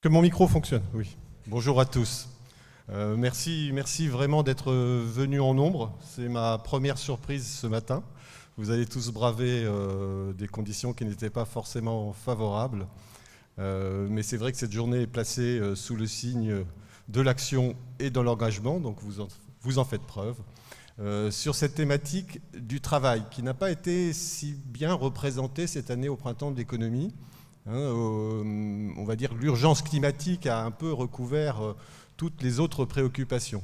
Que mon micro fonctionne, oui. Bonjour à tous. Merci vraiment d'être venus en nombre. C'est ma première surprise ce matin. Vous allez tous braver des conditions qui n'étaient pas forcément favorables. Mais c'est vrai que cette journée est placée sous le signe de l'action et de l'engagement, donc vous en faites preuve. Sur cette thématique du travail, qui n'a pas été si bien représentée cette année au printemps de l'économie. On va dire l'urgence climatique a un peu recouvert toutes les autres préoccupations.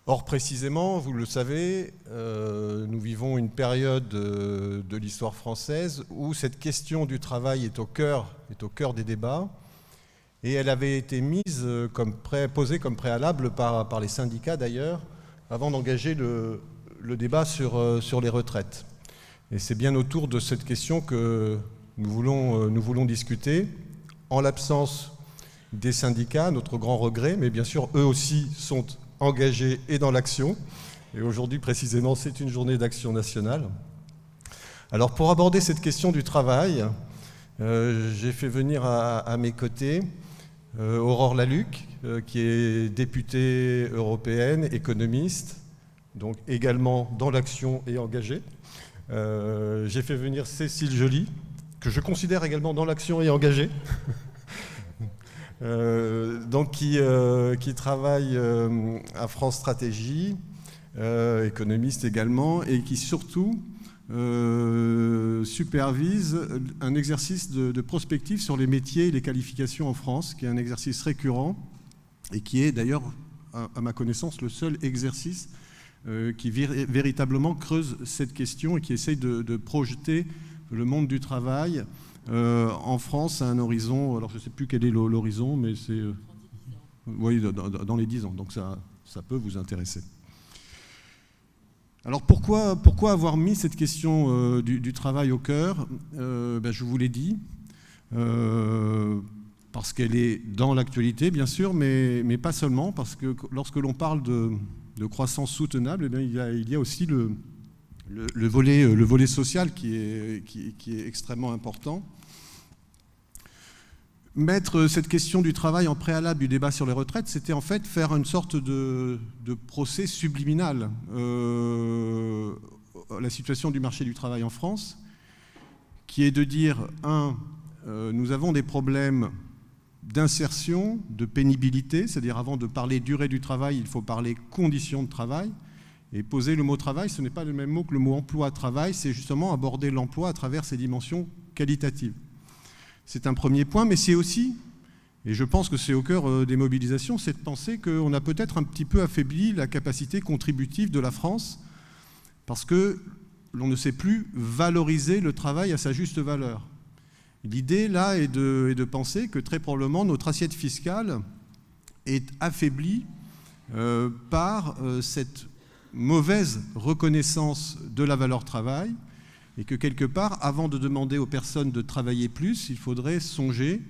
Or, précisément, vous le savez, nous vivons une période de l'histoire française où cette question du travail est au cœur des débats, et elle avait été posée comme préalable par les syndicats d'ailleurs, avant d'engager le débat sur les retraites. Et c'est bien autour de cette question que nous voulons discuter, en l'absence des syndicats, notre grand regret, mais bien sûr, eux aussi sont engagés et dans l'action. Et aujourd'hui, précisément, c'est une journée d'action nationale. Alors, pour aborder cette question du travail, j'ai fait venir à mes côtés Aurore Lalucq, qui est députée européenne, économiste, donc également dans l'action et engagée. J'ai fait venir Cécile Joly, que je considère également dans l'action et engagée, donc qui travaille à France Stratégie, économiste également, et qui surtout supervise un exercice de prospective sur les métiers et les qualifications en France, qui est un exercice récurrent et qui est d'ailleurs, à ma connaissance, le seul exercice qui véritablement creuse cette question et qui essaye de projeter le monde du travail en France à un horizon, alors je ne sais plus quel est l'horizon, mais c'est oui, dans les 10 ans, donc ça peut vous intéresser. Alors pourquoi avoir mis cette question du travail au cœur? Je vous l'ai dit, parce qu'elle est dans l'actualité bien sûr, mais pas seulement, parce que lorsque l'on parle de croissance soutenable, eh bien, il y a aussi le volet social qui est extrêmement important. Mettre cette question du travail en préalable du débat sur les retraites, c'était en fait faire une sorte de procès subliminal à la situation du marché du travail en France, qui est de dire, nous avons des problèmes d'insertion, de pénibilité, c'est-à-dire avant de parler durée du travail, il faut parler conditions de travail. Et poser le mot travail, ce n'est pas le même mot que le mot emploi-travail, c'est justement aborder l'emploi à travers ses dimensions qualitatives. C'est un premier point, mais c'est aussi, et je pense que c'est au cœur des mobilisations, c'est de penser qu'on a peut-être un petit peu affaibli la capacité contributive de la France, parce que l'on ne sait plus valoriser le travail à sa juste valeur. L'idée, là, est de penser que très probablement notre assiette fiscale est affaiblie par cette mauvaise reconnaissance de la valeur travail, et que quelque part, avant de demander aux personnes de travailler plus, il faudrait songer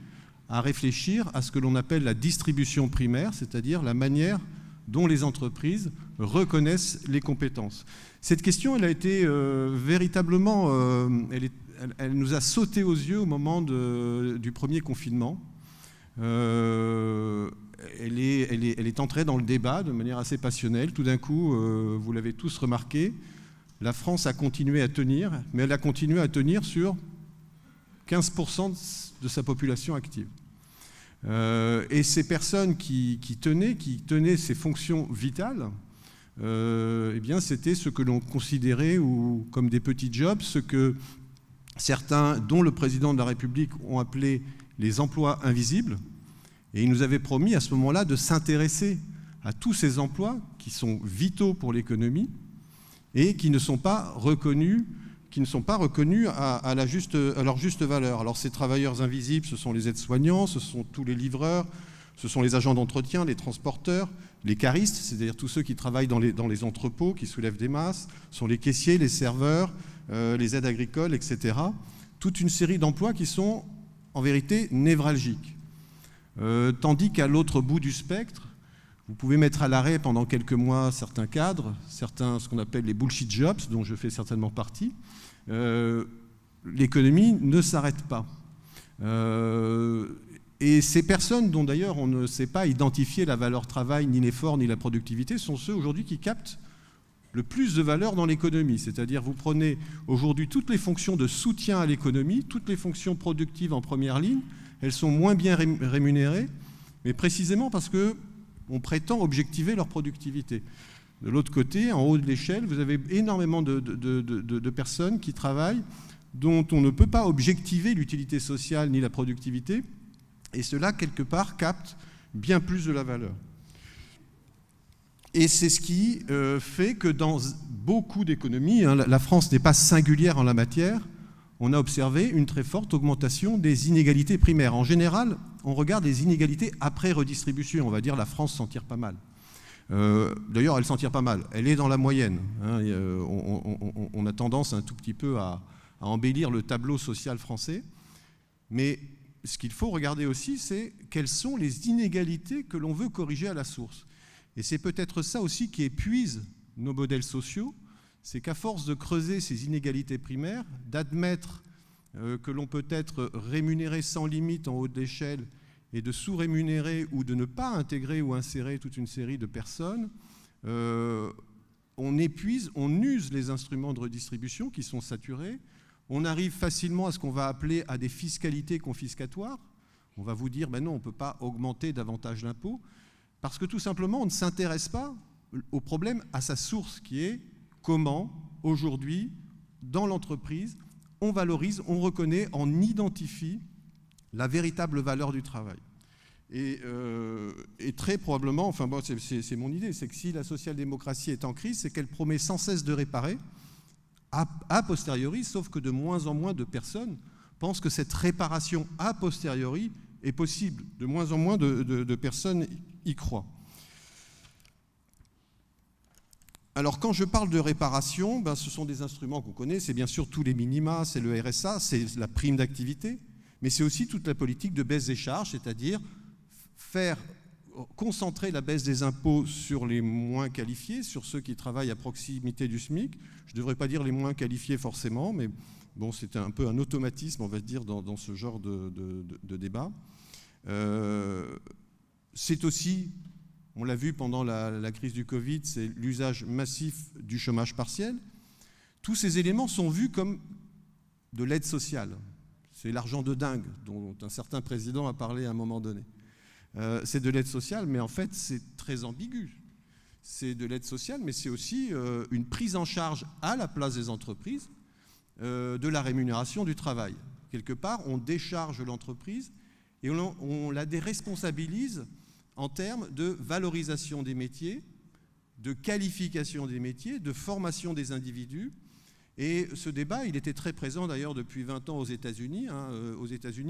à réfléchir à ce que l'on appelle la distribution primaire, c'est-à-dire la manière dont les entreprises reconnaissent les compétences. Cette question, elle a été véritablement, elle nous a sauté aux yeux au moment du premier confinement. Elle est entrée dans le débat de manière assez passionnelle. Tout d'un coup, vous l'avez tous remarqué, la France a continué à tenir, mais elle a continué à tenir sur 15% de sa population active. Et ces personnes qui tenaient ces fonctions vitales, eh bien, c'était ce que l'on considérait comme des petits jobs, ce que certains, dont le président de la République, ont appelé les emplois invisibles. Et il nous avait promis à ce moment-là de s'intéresser à tous ces emplois qui sont vitaux pour l'économie et qui ne sont pas reconnus à leur juste valeur. Alors ces travailleurs invisibles, ce sont les aides-soignants, ce sont tous les livreurs, ce sont les agents d'entretien, les transporteurs, les caristes, c'est-à-dire tous ceux qui travaillent dans les entrepôts, qui soulèvent des masses, ce sont les caissiers, les serveurs, les aides agricoles, etc. Toute une série d'emplois qui sont en vérité névralgiques. Tandis qu'à l'autre bout du spectre, vous pouvez mettre à l'arrêt pendant quelques mois certains cadres, ce qu'on appelle les bullshit jobs, dont je fais certainement partie. L'économie ne s'arrête pas. Et ces personnes, dont d'ailleurs on ne sait pas identifier la valeur travail, ni l'effort, ni la productivité, sont ceux aujourd'hui qui captent le plus de valeur dans l'économie. C'est-à-dire, vous prenez aujourd'hui toutes les fonctions de soutien à l'économie, toutes les fonctions productives en première ligne, elles sont moins bien rémunérées, mais précisément parce qu'on prétend objectiver leur productivité. De l'autre côté, en haut de l'échelle, vous avez énormément de personnes qui travaillent dont on ne peut pas objectiver l'utilité sociale ni la productivité, et cela, quelque part, capte bien plus de la valeur. Et c'est ce qui fait que dans beaucoup d'économies, la France n'est pas singulière en la matière, on a observé une très forte augmentation des inégalités primaires. En général, on regarde les inégalités après redistribution. On va dire la France s'en tire pas mal. D'ailleurs, elle s'en tire pas mal. Elle est dans la moyenne. Hein, on a tendance un tout petit peu à embellir le tableau social français. Mais ce qu'il faut regarder aussi, c'est quelles sont les inégalités que l'on veut corriger à la source. Et c'est peut-être ça aussi qui épuise nos modèles sociaux, c'est qu'à force de creuser ces inégalités primaires, d'admettre que l'on peut être rémunéré sans limite en haut de l'échelle et de sous-rémunérer ou de ne pas intégrer ou insérer toute une série de personnes, on épuise, on use les instruments de redistribution qui sont saturés. On arrive facilement à ce qu'on va appeler à des fiscalités confiscatoires. On va vous dire, ben non, on ne peut pas augmenter davantage l'impôt, parce que tout simplement, on ne s'intéresse pas au problème à sa source, qui est comment, aujourd'hui, dans l'entreprise, on valorise, on reconnaît, on identifie la véritable valeur du travail. Et très probablement, enfin bon, c'est mon idée, c'est que si la social-démocratie est en crise, c'est qu'elle promet sans cesse de réparer, a posteriori, sauf que de moins en moins de personnes pensent que cette réparation a posteriori est possible. De moins en moins de personnes y croient. Alors quand je parle de réparation, ben, ce sont des instruments qu'on connaît, c'est bien sûr tous les minima, c'est le RSA, c'est la prime d'activité, mais c'est aussi toute la politique de baisse des charges, c'est-à-dire concentrer la baisse des impôts sur les moins qualifiés, sur ceux qui travaillent à proximité du SMIC. Je ne devrais pas dire les moins qualifiés forcément, mais bon, c'est un peu un automatisme, on va dire, dans ce genre de débat. C'est aussi, on l'a vu pendant la crise du Covid, c'est l'usage massif du chômage partiel. Tous ces éléments sont vus comme de l'aide sociale. C'est l'argent de dingue dont un certain président a parlé à un moment donné. C'est de l'aide sociale, mais en fait, c'est très ambigu. C'est de l'aide sociale, mais c'est aussi une prise en charge à la place des entreprises de la rémunération du travail. Quelque part, on décharge l'entreprise et on la déresponsabilise en termes de valorisation des métiers, de qualification des métiers, de formation des individus. Et ce débat, il était très présent d'ailleurs depuis 20 ans aux États-Unis,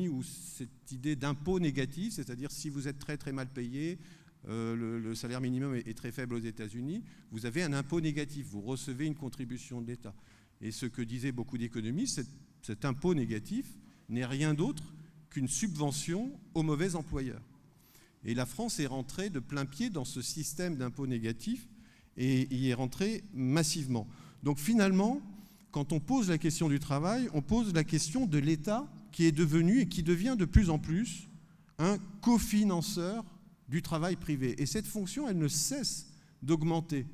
où cette idée d'impôt négatif, c'est-à-dire si vous êtes très très mal payé, le salaire minimum est très faible aux États-Unis, vous avez un impôt négatif, vous recevez une contribution de l'État. Et ce que disaient beaucoup d'économistes, cet impôt négatif n'est rien d'autre qu'une subvention aux mauvais employeurs. Et la France est rentrée de plein pied dans ce système d'impôt négatif et y est rentrée massivement. Donc finalement, quand on pose la question du travail, on pose la question de l'État qui est devenu et qui devient de plus en plus un cofinanceur du travail privé. Et cette fonction, elle ne cesse d'augmenter.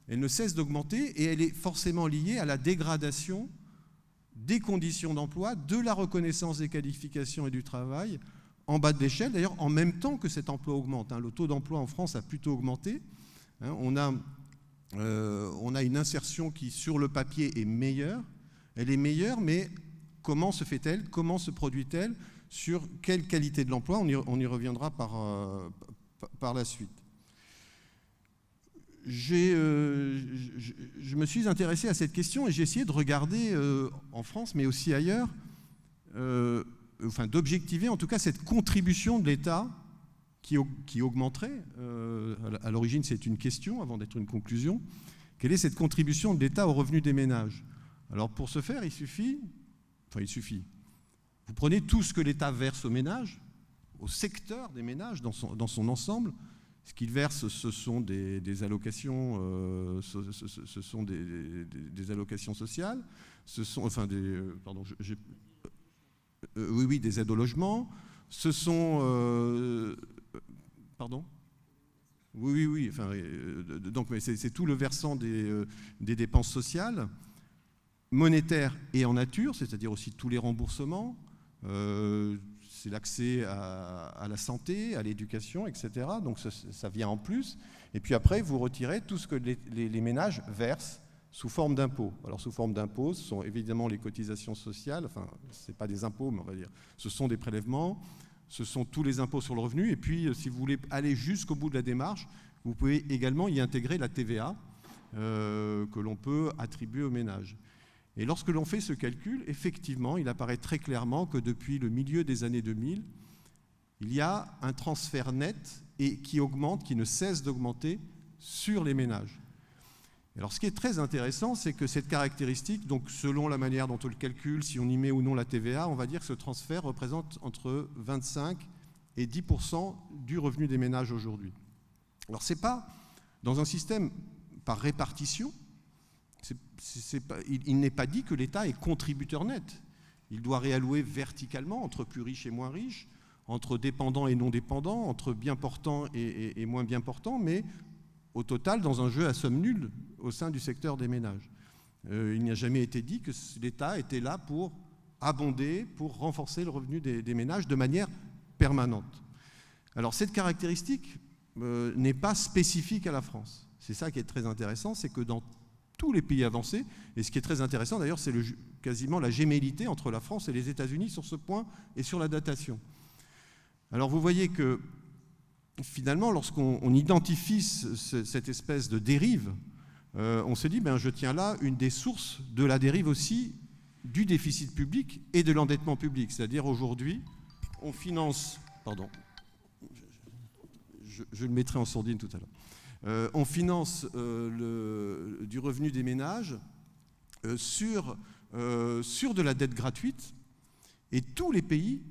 Elle ne cesse d'augmenter et elle est forcément liée à la dégradation des conditions d'emploi, de la reconnaissance des qualifications et du travail en bas de l'échelle, d'ailleurs en même temps que cet emploi augmente. Le taux d'emploi en France a plutôt augmenté. On a une insertion qui, sur le papier, est meilleure. Elle est meilleure, mais comment se fait-elle? Comment se produit-elle? Sur quelle qualité de l'emploi? On y reviendra par la suite. Je me suis intéressé à cette question et j'ai essayé de regarder en France, mais aussi ailleurs, d'objectiver en tout cas cette contribution de l'État qui augmenterait. À l'origine, c'est une question avant d'être une conclusion. Quelle est cette contribution de l'État au revenu des ménages? Alors pour ce faire, il suffit. Vous prenez tout ce que l'État verse aux ménages, au secteur des ménages dans son ensemble. Ce qu'il verse, ce sont des allocations, ce sont des allocations sociales, ce sont des aides au logement, Ce sont... pardon ? Oui. Enfin, donc, c'est tout le versant des dépenses sociales, monétaires et en nature, c'est-à-dire aussi tous les remboursements, c'est l'accès à la santé, à l'éducation, etc. Donc ça vient en plus. Et puis après, vous retirez tout ce que les ménages versent sous forme d'impôts. Alors sous forme d'impôts, ce sont évidemment les cotisations sociales, enfin, ce n'est pas des impôts, mais on va dire, ce sont des prélèvements, ce sont tous les impôts sur le revenu. Et puis, si vous voulez aller jusqu'au bout de la démarche, vous pouvez également y intégrer la TVA que l'on peut attribuer aux ménages. Et lorsque l'on fait ce calcul, effectivement, il apparaît très clairement que depuis le milieu des années 2000, il y a un transfert net et qui augmente, qui ne cesse d'augmenter sur les ménages. Alors, ce qui est très intéressant, c'est que cette caractéristique, donc selon la manière dont on le calcule, si on y met ou non la TVA, on va dire que ce transfert représente entre 25 et 10% du revenu des ménages aujourd'hui. Alors, ce n'est pas dans un système par répartition, il n'est pas dit que l'État est contributeur net. Il doit réallouer verticalement entre plus riches et moins riches, entre dépendants et non dépendants, entre bien portants et moins bien portants, mais au total, dans un jeu à somme nulle au sein du secteur des ménages. Il n'y a jamais été dit que l'État était là pour abonder, pour renforcer le revenu des ménages de manière permanente. Alors cette caractéristique n'est pas spécifique à la France. C'est ça qui est très intéressant, c'est que dans tous les pays avancés, et ce qui est très intéressant d'ailleurs, c'est quasiment la gémellité entre la France et les États-Unis sur ce point et sur la datation. Alors vous voyez que finalement, lorsqu'on identifie cette espèce de dérive, on se dit, je tiens là une des sources de la dérive aussi du déficit public et de l'endettement public. C'est-à-dire aujourd'hui, on finance... Pardon, je le mettrai en sourdine tout à l'heure. On finance du revenu des ménages sur de la dette gratuite, et tous les pays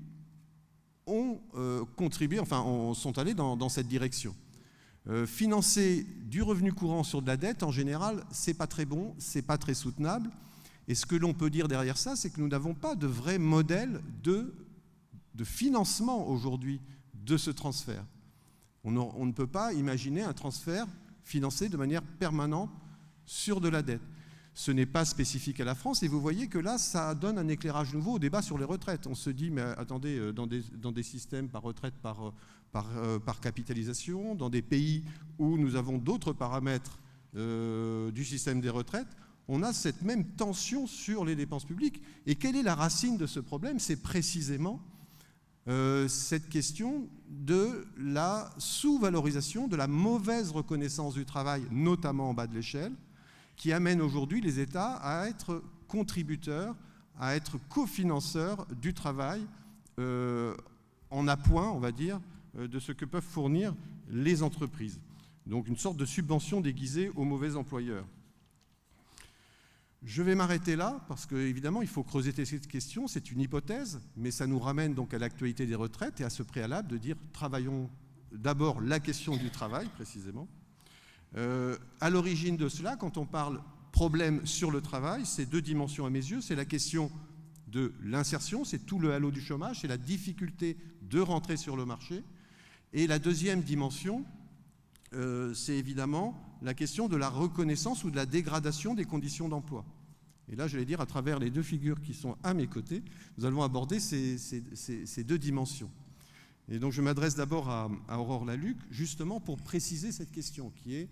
ont contribué, sont allés dans cette direction. Financer du revenu courant sur de la dette, en général, c'est pas très bon, c'est pas très soutenable. Et ce que l'on peut dire derrière ça, c'est que nous n'avons pas de vrai modèle de financement aujourd'hui de ce transfert. On ne peut pas imaginer un transfert financé de manière permanente sur de la dette. Ce n'est pas spécifique à la France, et vous voyez que là, ça donne un éclairage nouveau au débat sur les retraites. On se dit, mais attendez, dans des systèmes par retraite, par capitalisation, dans des pays où nous avons d'autres paramètres du système des retraites, on a cette même tension sur les dépenses publiques. Et quelle est la racine de ce problème? C'est précisément cette question de la sous-valorisation, de la mauvaise reconnaissance du travail, notamment en bas de l'échelle, qui amène aujourd'hui les États à être contributeurs, à être cofinanceurs du travail en appoint, on va dire, de ce que peuvent fournir les entreprises. Donc une sorte de subvention déguisée aux mauvais employeurs. Je vais m'arrêter là, parce qu'évidemment, il faut creuser cette question, c'est une hypothèse, mais ça nous ramène donc à l'actualité des retraites et à ce préalable de dire, travaillons d'abord la question du travail, précisément. À l'origine de cela, quand on parle problème sur le travail, c'est deux dimensions à mes yeux. C'est la question de l'insertion, c'est tout le halo du chômage, c'est la difficulté de rentrer sur le marché. Et la deuxième dimension, c'est évidemment la question de la reconnaissance ou de la dégradation des conditions d'emploi. Et là, j'allais dire, à travers les deux figures qui sont à mes côtés, nous allons aborder ces deux dimensions. Et donc, je m'adresse d'abord à Aurore Lalucq, justement pour préciser cette question, qui est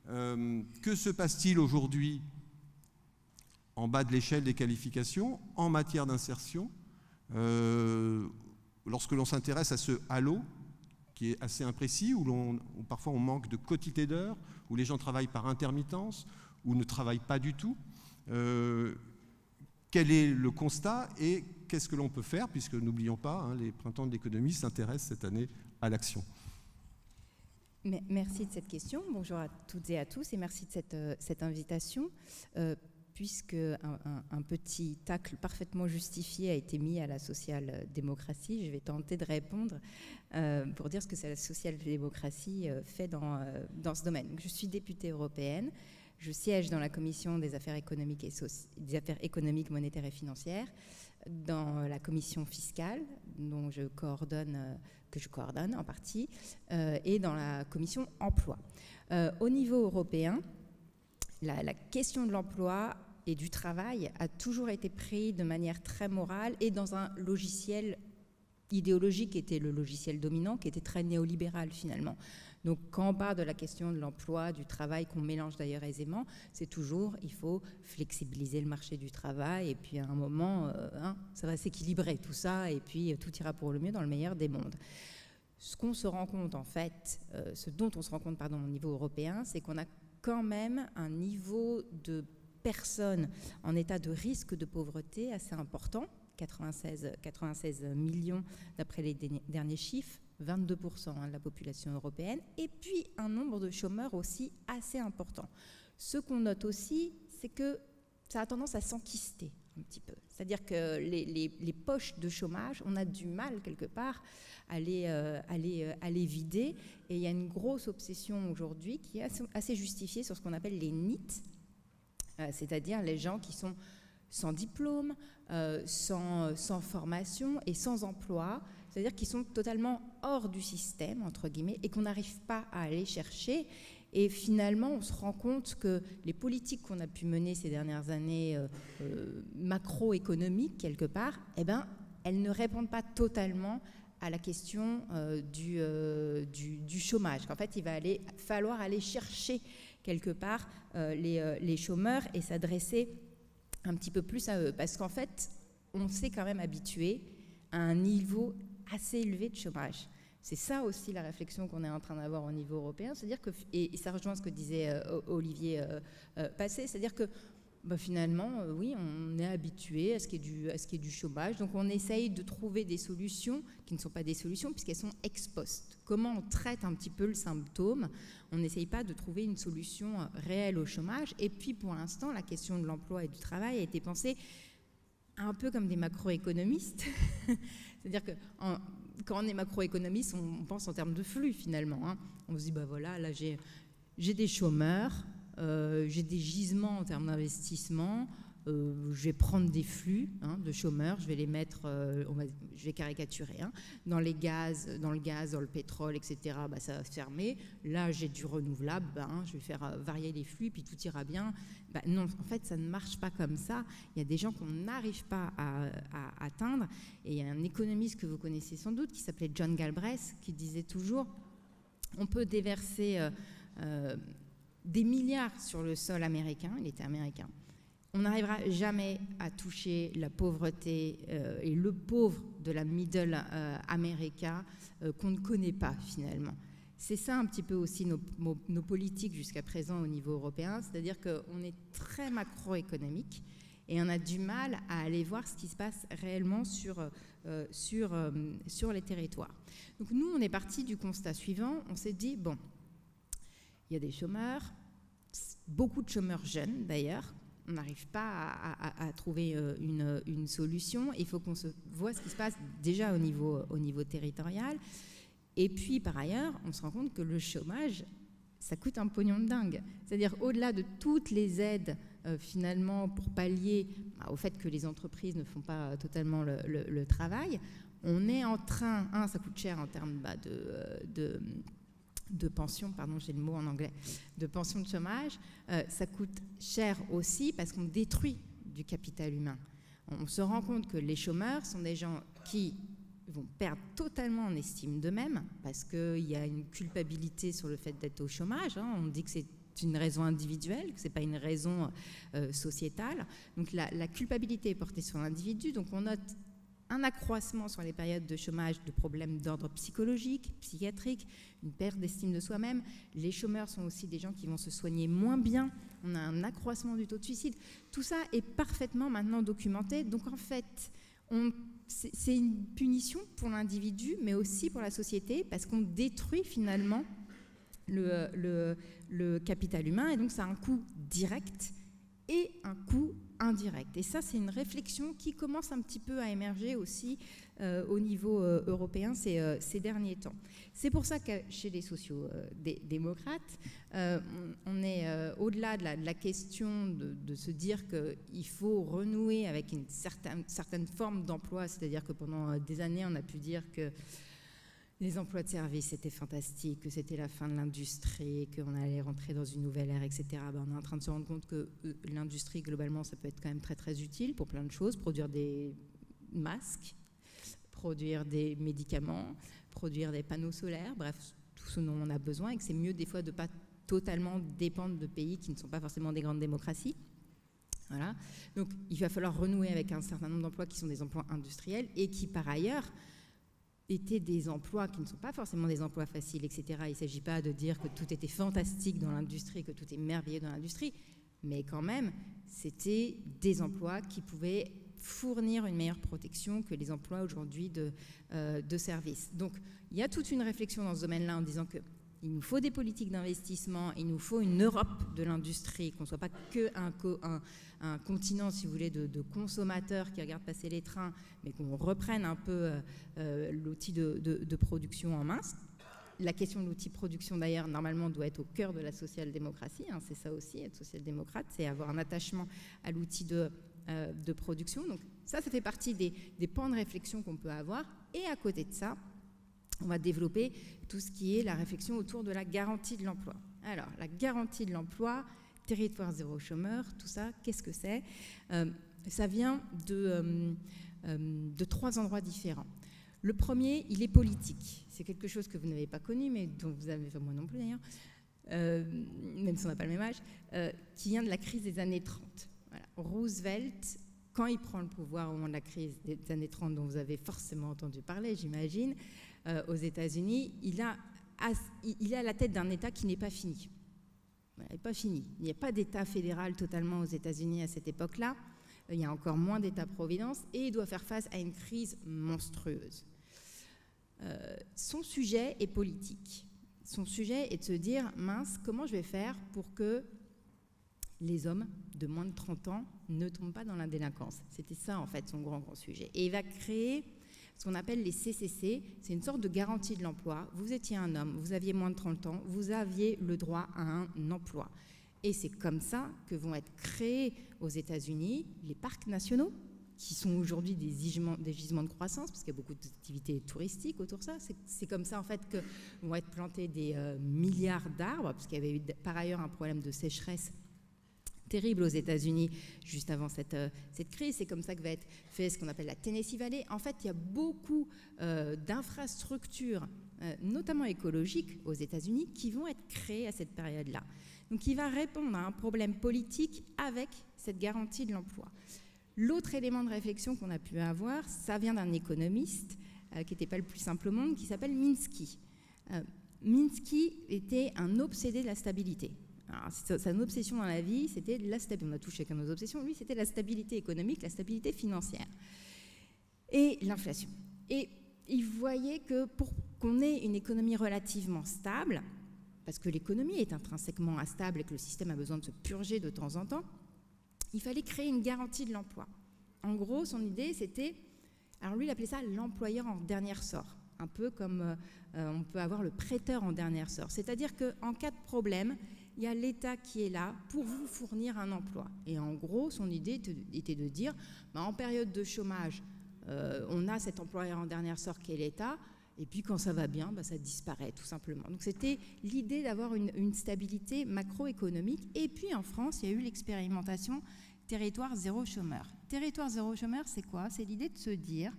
que se passe-t-il aujourd'hui en bas de l'échelle des qualifications en matière d'insertion lorsque l'on s'intéresse à ce halo qui est assez imprécis, où parfois on manque de quotité d'heures, où les gens travaillent par intermittence, ou ne travaillent pas du tout. Quel est le constat et qu'est-ce que l'on peut faire, puisque n'oublions pas, les printemps de l'économie s'intéressent cette année à l'action. Merci de cette question. Bonjour à toutes et à tous et merci de cette invitation. Puisque un petit tacle parfaitement justifié a été mis à la social-démocratie, je vais tenter de répondre pour dire ce que la social-démocratie fait dans ce domaine. Donc, je suis députée européenne. Je siège dans la commission des affaires économiques, monétaires et financières, dans la commission fiscale, que je coordonne en partie, et dans la commission emploi. Au niveau européen, la question de l'emploi et du travail a toujours été prise de manière très morale et dans un logiciel idéologique qui était le logiciel dominant, qui était très néolibéral finalement. Donc quand on parle de la question de l'emploi, du travail, qu'on mélange d'ailleurs aisément, c'est toujours, il faut flexibiliser le marché du travail et puis à un moment, ça va s'équilibrer tout ça et puis tout ira pour le mieux dans le meilleur des mondes. Ce qu'on se rend compte en fait, ce dont on se rend compte au niveau européen, c'est qu'on a quand même un niveau de personnes en état de risque de pauvreté assez important, 96 millions d'après les derniers chiffres, 22% de la population européenne, et puis un nombre de chômeurs aussi assez important. Ce qu'on note aussi, c'est que ça a tendance à s'enquister un petit peu. C'est-à-dire que les poches de chômage, on a du mal quelque part à les vider, et il y a une grosse obsession aujourd'hui qui est assez justifiée sur ce qu'on appelle les NEET, c'est-à-dire les gens qui sont sans diplôme, sans formation et sans emploi, c'est-à-dire qui sont totalement hors du système, entre guillemets, et qu'on n'arrive pas à aller chercher. Et finalement, on se rend compte que les politiques qu'on a pu mener ces dernières années, macroéconomiques quelque part, eh ben, elles ne répondent pas totalement à la question du chômage. En fait, il va falloir aller chercher quelque part les chômeurs et s'adresser un petit peu plus à eux. Parce qu'en fait, on s'est quand même habitué à un niveau assez élevé de chômage. C'est ça aussi la réflexion qu'on est en train d'avoir au niveau européen. C'est-à-dire que, et ça rejoint ce que disait Olivier Passé, c'est-à-dire que finalement, oui, on est habitué à ce qu'il y ait du chômage. Donc on essaye de trouver des solutions qui ne sont pas des solutions puisqu'elles sont ex post. Comment on traite un petit peu le symptôme? On n'essaye pas de trouver une solution réelle au chômage. Et puis pour l'instant, la question de l'emploi et du travail a été pensée un peu comme des macroéconomistes. C'est-à-dire que quand on est macroéconomiste, on pense en termes de flux finalement. Hein. On se dit, voilà, là j'ai des chômeurs, j'ai des gisements en termes d'investissement, je vais prendre des flux de chômeurs, je vais les mettre, je vais caricaturer, dans le gaz, dans le pétrole, etc., ça va fermer. Là, j'ai du renouvelable, je vais faire varier les flux, puis tout ira bien. Non, en fait, ça ne marche pas comme ça. Il y a des gens qu'on n'arrive pas à atteindre. Et il y a un économiste que vous connaissez sans doute, qui s'appelait John Galbraith, qui disait toujours, on peut déverser des milliards sur le sol américain, il était américain. On n'arrivera jamais à toucher la pauvreté et le pauvre de la middle America qu'on ne connaît pas finalement. C'est ça un petit peu aussi nos politiques jusqu'à présent au niveau européen, c'est-à-dire qu'on est très macroéconomique et on a du mal à aller voir ce qui se passe réellement sur les territoires. Donc nous, on est parti du constat suivant, on s'est dit, il y a des chômeurs, beaucoup de chômeurs jeunes d'ailleurs, on n'arrive pas à trouver une solution. Il faut qu'on se voit ce qui se passe déjà au niveau territorial. Et puis, par ailleurs, on se rend compte que le chômage, ça coûte un pognon de dingue. C'est-à-dire, au-delà de toutes les aides, finalement, pour pallier au fait que les entreprises ne font pas totalement le travail, on est en train, ça coûte cher en termes de pension, pardon, j'ai le mot en anglais, de pension de chômage, ça coûte cher aussi parce qu'on détruit du capital humain. On se rend compte que les chômeurs sont des gens qui vont perdre totalement en estime d'eux-mêmes parce qu'il y a une culpabilité sur le fait d'être au chômage. On dit que c'est une raison individuelle, que ce n'est pas une raison sociétale. Donc la culpabilité est portée sur l'individu. Donc on note un accroissement sur les périodes de chômage de problèmes d'ordre psychologique, psychiatrique, une perte d'estime de soi-même. Les chômeurs sont aussi des gens qui vont se soigner moins bien. On a un accroissement du taux de suicide. Tout ça est parfaitement maintenant documenté. Donc en fait, c'est une punition pour l'individu, mais aussi pour la société, parce qu'on détruit finalement le capital humain. Et donc ça a un coût direct et un coût indirects. Et ça, c'est une réflexion qui commence un petit peu à émerger aussi au niveau européen ces derniers temps. C'est pour ça que chez les sociaux-démocrates, on est au-delà de la question de se dire qu'il faut renouer avec une certaine forme d'emploi, c'est-à-dire que pendant des années, on a pu dire que les emplois de service, c'était fantastique, que c'était la fin de l'industrie, qu'on allait rentrer dans une nouvelle ère, etc. Ben, on est en train de se rendre compte que l'industrie, globalement, ça peut être quand même très, très utile pour plein de choses, produire des masques, produire des médicaments, produire des panneaux solaires, bref, tout ce dont on a besoin, et que c'est mieux des fois de ne pas totalement dépendre de pays qui ne sont pas forcément des grandes démocraties. Voilà. Donc, il va falloir renouer avec un certain nombre d'emplois qui sont des emplois industriels et qui, par ailleurs, étaient des emplois qui ne sont pas forcément des emplois faciles, etc. Il ne s'agit pas de dire que tout était fantastique dans l'industrie, que tout est merveilleux dans l'industrie, mais quand même, c'était des emplois qui pouvaient fournir une meilleure protection que les emplois aujourd'hui de services. Donc, il y a toute une réflexion dans ce domaine-là en disant qu'il nous faut des politiques d'investissement, il nous faut une Europe de l'industrie, qu'on ne soit pas qu'un continent, si vous voulez, de consommateurs qui regardent passer les trains, mais qu'on reprenne un peu l'outil de production en main. La question de l'outil de production, d'ailleurs, normalement, doit être au cœur de la social-démocratie. Hein, c'est ça aussi, être social-démocrate, c'est avoir un attachement à l'outil de production. Donc ça fait partie des pans de réflexion qu'on peut avoir. Et à côté de ça, on va développer tout ce qui est la réflexion autour de la garantie de l'emploi. Alors, la garantie de l'emploi, territoire zéro chômeur, tout ça, qu'est-ce que c'est? Ça vient de 3 endroits différents. Le premier, il est politique. C'est quelque chose que vous n'avez pas connu, mais dont vous avez, enfin moi non plus d'ailleurs, même si on n'a pas le même âge, qui vient de la crise des années 30. Voilà. Roosevelt, quand il prend le pouvoir au moment de la crise des années 30, dont vous avez forcément entendu parler, j'imagine, aux États-Unis, il est à la tête d'un État qui n'est pas fini. Voilà, il n'est pas fini. Il n'y a pas d'État fédéral totalement aux États-Unis à cette époque-là. Il y a encore moins d'État-providence et il doit faire face à une crise monstrueuse. Son sujet est politique. Son sujet est de se dire, mince, comment je vais faire pour que les hommes de moins de 30 ans ne tombent pas dans la délinquance. C'était ça, en fait, son grand sujet. Et il va créer ce qu'on appelle les CCC. C'est une sorte de garantie de l'emploi. Vous étiez un homme, vous aviez moins de 30 ans, vous aviez le droit à un emploi. Et c'est comme ça que vont être créés aux États-Unis les parcs nationaux, qui sont aujourd'hui des gisements de croissance, parce qu'il y a beaucoup d'activités touristiques autour de ça. C'est comme ça, en fait, que vont être plantés des milliards d'arbres, parce qu'il y avait eu par ailleurs un problème de sécheresse terrible aux États-Unis juste avant cette crise. C'est comme ça que va être fait ce qu'on appelle la Tennessee Valley. En fait, il y a beaucoup d'infrastructures, notamment écologiques, aux États-Unis, qui vont être créées à cette période-là. Donc, il va répondre à un problème politique avec cette garantie de l'emploi. L'autre élément de réflexion qu'on a pu avoir, ça vient d'un économiste qui n'était pas le plus simple au monde, qui s'appelle Minsky. Minsky était un obsédé de la stabilité. Alors, sa obsession dans la vie, c'était la stabilité. On a tous chacun nos obsessions. Lui, c'était la stabilité économique, la stabilité financière et l'inflation. Et il voyait que pour qu'on ait une économie relativement stable, parce que l'économie est intrinsèquement instable et que le système a besoin de se purger de temps en temps, il fallait créer une garantie de l'emploi. En gros, son idée, c'était... Alors lui, il appelait ça l'employeur en dernier ressort, un peu comme on peut avoir le prêteur en dernier ressort. C'est-à-dire qu'en cas de problème, il y a l'État qui est là pour vous fournir un emploi. Et en gros, son idée était de dire, en période de chômage, on a cet employeur en dernier ressort qui est l'État, et puis quand ça va bien, ça disparaît tout simplement. Donc c'était l'idée d'avoir une stabilité macroéconomique. Et puis en France, il y a eu l'expérimentation territoire zéro chômeur. Territoire zéro chômeur, c'est quoi? C'est l'idée de se dire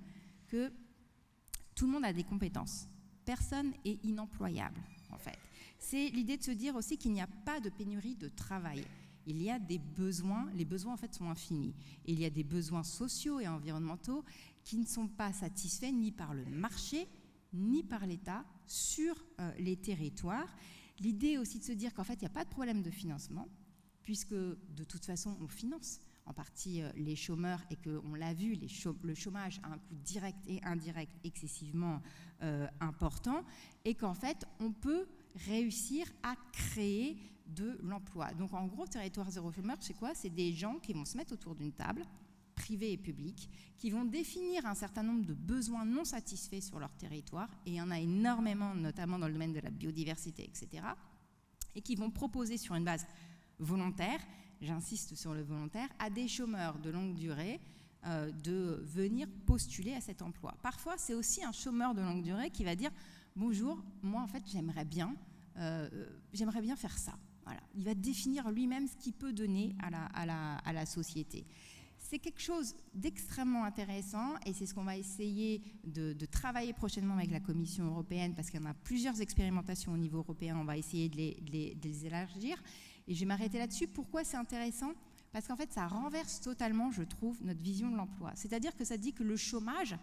que tout le monde a des compétences. Personne est inemployable, en fait. C'est l'idée de se dire aussi qu'il n'y a pas de pénurie de travail. Il y a des besoins, les besoins en fait sont infinis. Et il y a des besoins sociaux et environnementaux qui ne sont pas satisfaits ni par le marché, ni par l'État sur les territoires. L'idée aussi de se dire qu'en fait, il n'y a pas de problème de financement, puisque de toute façon, on finance en partie les chômeurs et qu'on l'a vu, le chômage a un coût direct et indirect excessivement important, et qu'en fait, on peut réussir à créer de l'emploi. Donc en gros, territoire zéro chômeur, c'est quoi? C'est des gens qui vont se mettre autour d'une table, privée et publique, qui vont définir un certain nombre de besoins non satisfaits sur leur territoire, et il y en a énormément, notamment dans le domaine de la biodiversité, etc., et qui vont proposer sur une base volontaire, j'insiste sur le volontaire, à des chômeurs de longue durée de venir postuler à cet emploi. Parfois, c'est aussi un chômeur de longue durée qui va dire « Bonjour, moi en fait j'aimerais bien faire ça ». Voilà. Il va définir lui-même ce qu'il peut donner à la société. C'est quelque chose d'extrêmement intéressant et c'est ce qu'on va essayer de travailler prochainement avec la Commission européenne parce qu'il y en a plusieurs expérimentations au niveau européen, on va essayer de les élargir. Et je vais m'arrêter là-dessus. Pourquoi c'est intéressant? Parce qu'en fait, ça renverse totalement, je trouve, notre vision de l'emploi. C'est-à-dire que ça dit que le chômage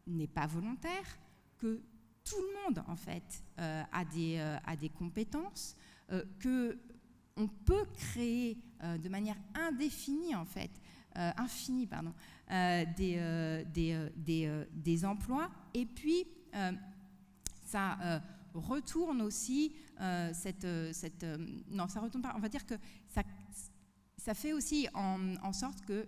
n'est pas volontaire, que tout le monde, en fait, a des compétences, qu'on peut créer de manière indéfinie, en fait, infinie, pardon, des emplois. Et puis, ça retourne aussi non, ça retourne pas. On va dire que ça fait aussi en sorte que,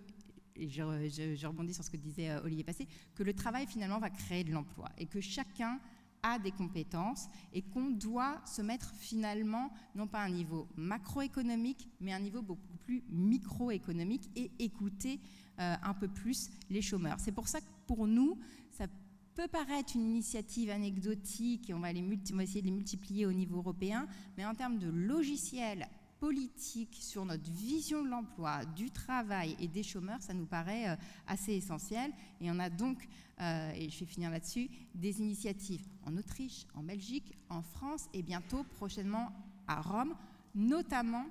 et je rebondis sur ce que disait Olivier Passé, que le travail finalement va créer de l'emploi et que chacun a des compétences et qu'on doit se mettre finalement, non pas à un niveau macroéconomique, mais à un niveau beaucoup plus microéconomique et écouter un peu plus les chômeurs. C'est pour ça que pour nous, ça peut paraître une initiative anecdotique et on va essayer de les multiplier au niveau européen, mais en termes de logiciel politique sur notre vision de l'emploi, du travail et des chômeurs, ça nous paraît assez essentiel. Et on a donc, et je vais finir là-dessus, des initiatives en Autriche, en Belgique, en France et bientôt, prochainement, à Rome, notamment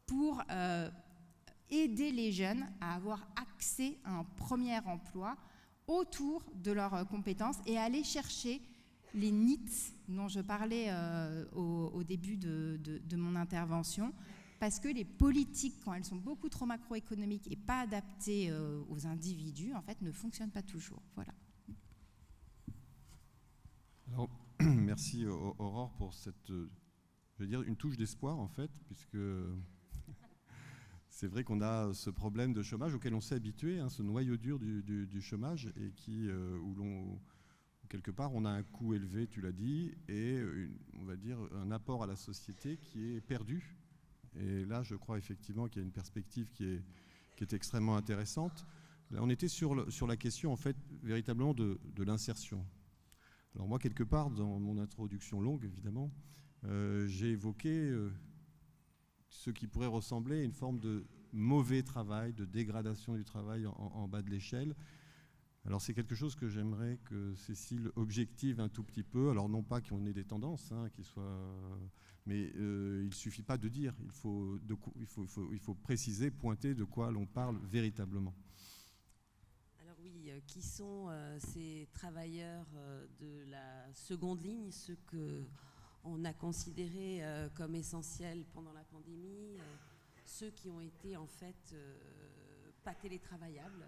pour aider les jeunes à avoir accès à un premier emploi autour de leurs compétences et aller chercher les NEET dont je parlais au début de mon intervention, parce que les politiques, quand elles sont beaucoup trop macroéconomiques et pas adaptées aux individus, en fait, ne fonctionnent pas toujours. Voilà. Alors, merci Aurore pour cette, je veux dire, une touche d'espoir en fait, puisque c'est vrai qu'on a ce problème de chômage auquel on s'est habitué, hein, ce noyau dur du chômage, et où quelque part on a un coût élevé, tu l'as dit, et on va dire un apport à la société qui est perdu. Et là, je crois effectivement qu'il y a une perspective qui est extrêmement intéressante. Là, on était sur la question en fait véritablement de l'insertion. Alors moi, quelque part, dans mon introduction longue, évidemment, j'ai évoqué ce qui pourrait ressembler à une forme de mauvais travail, de dégradation du travail en bas de l'échelle. Alors c'est quelque chose que j'aimerais que Cécile objective un tout petit peu. Alors non pas qu'on ait des tendances, hein, mais il ne suffit pas de dire, il faut préciser, pointer de quoi l'on parle véritablement. Alors oui, qui sont ces travailleurs de la seconde ligne, ceux qu'on a considérés comme essentiels pendant la pandémie, ceux qui ont été en fait pas télétravaillables,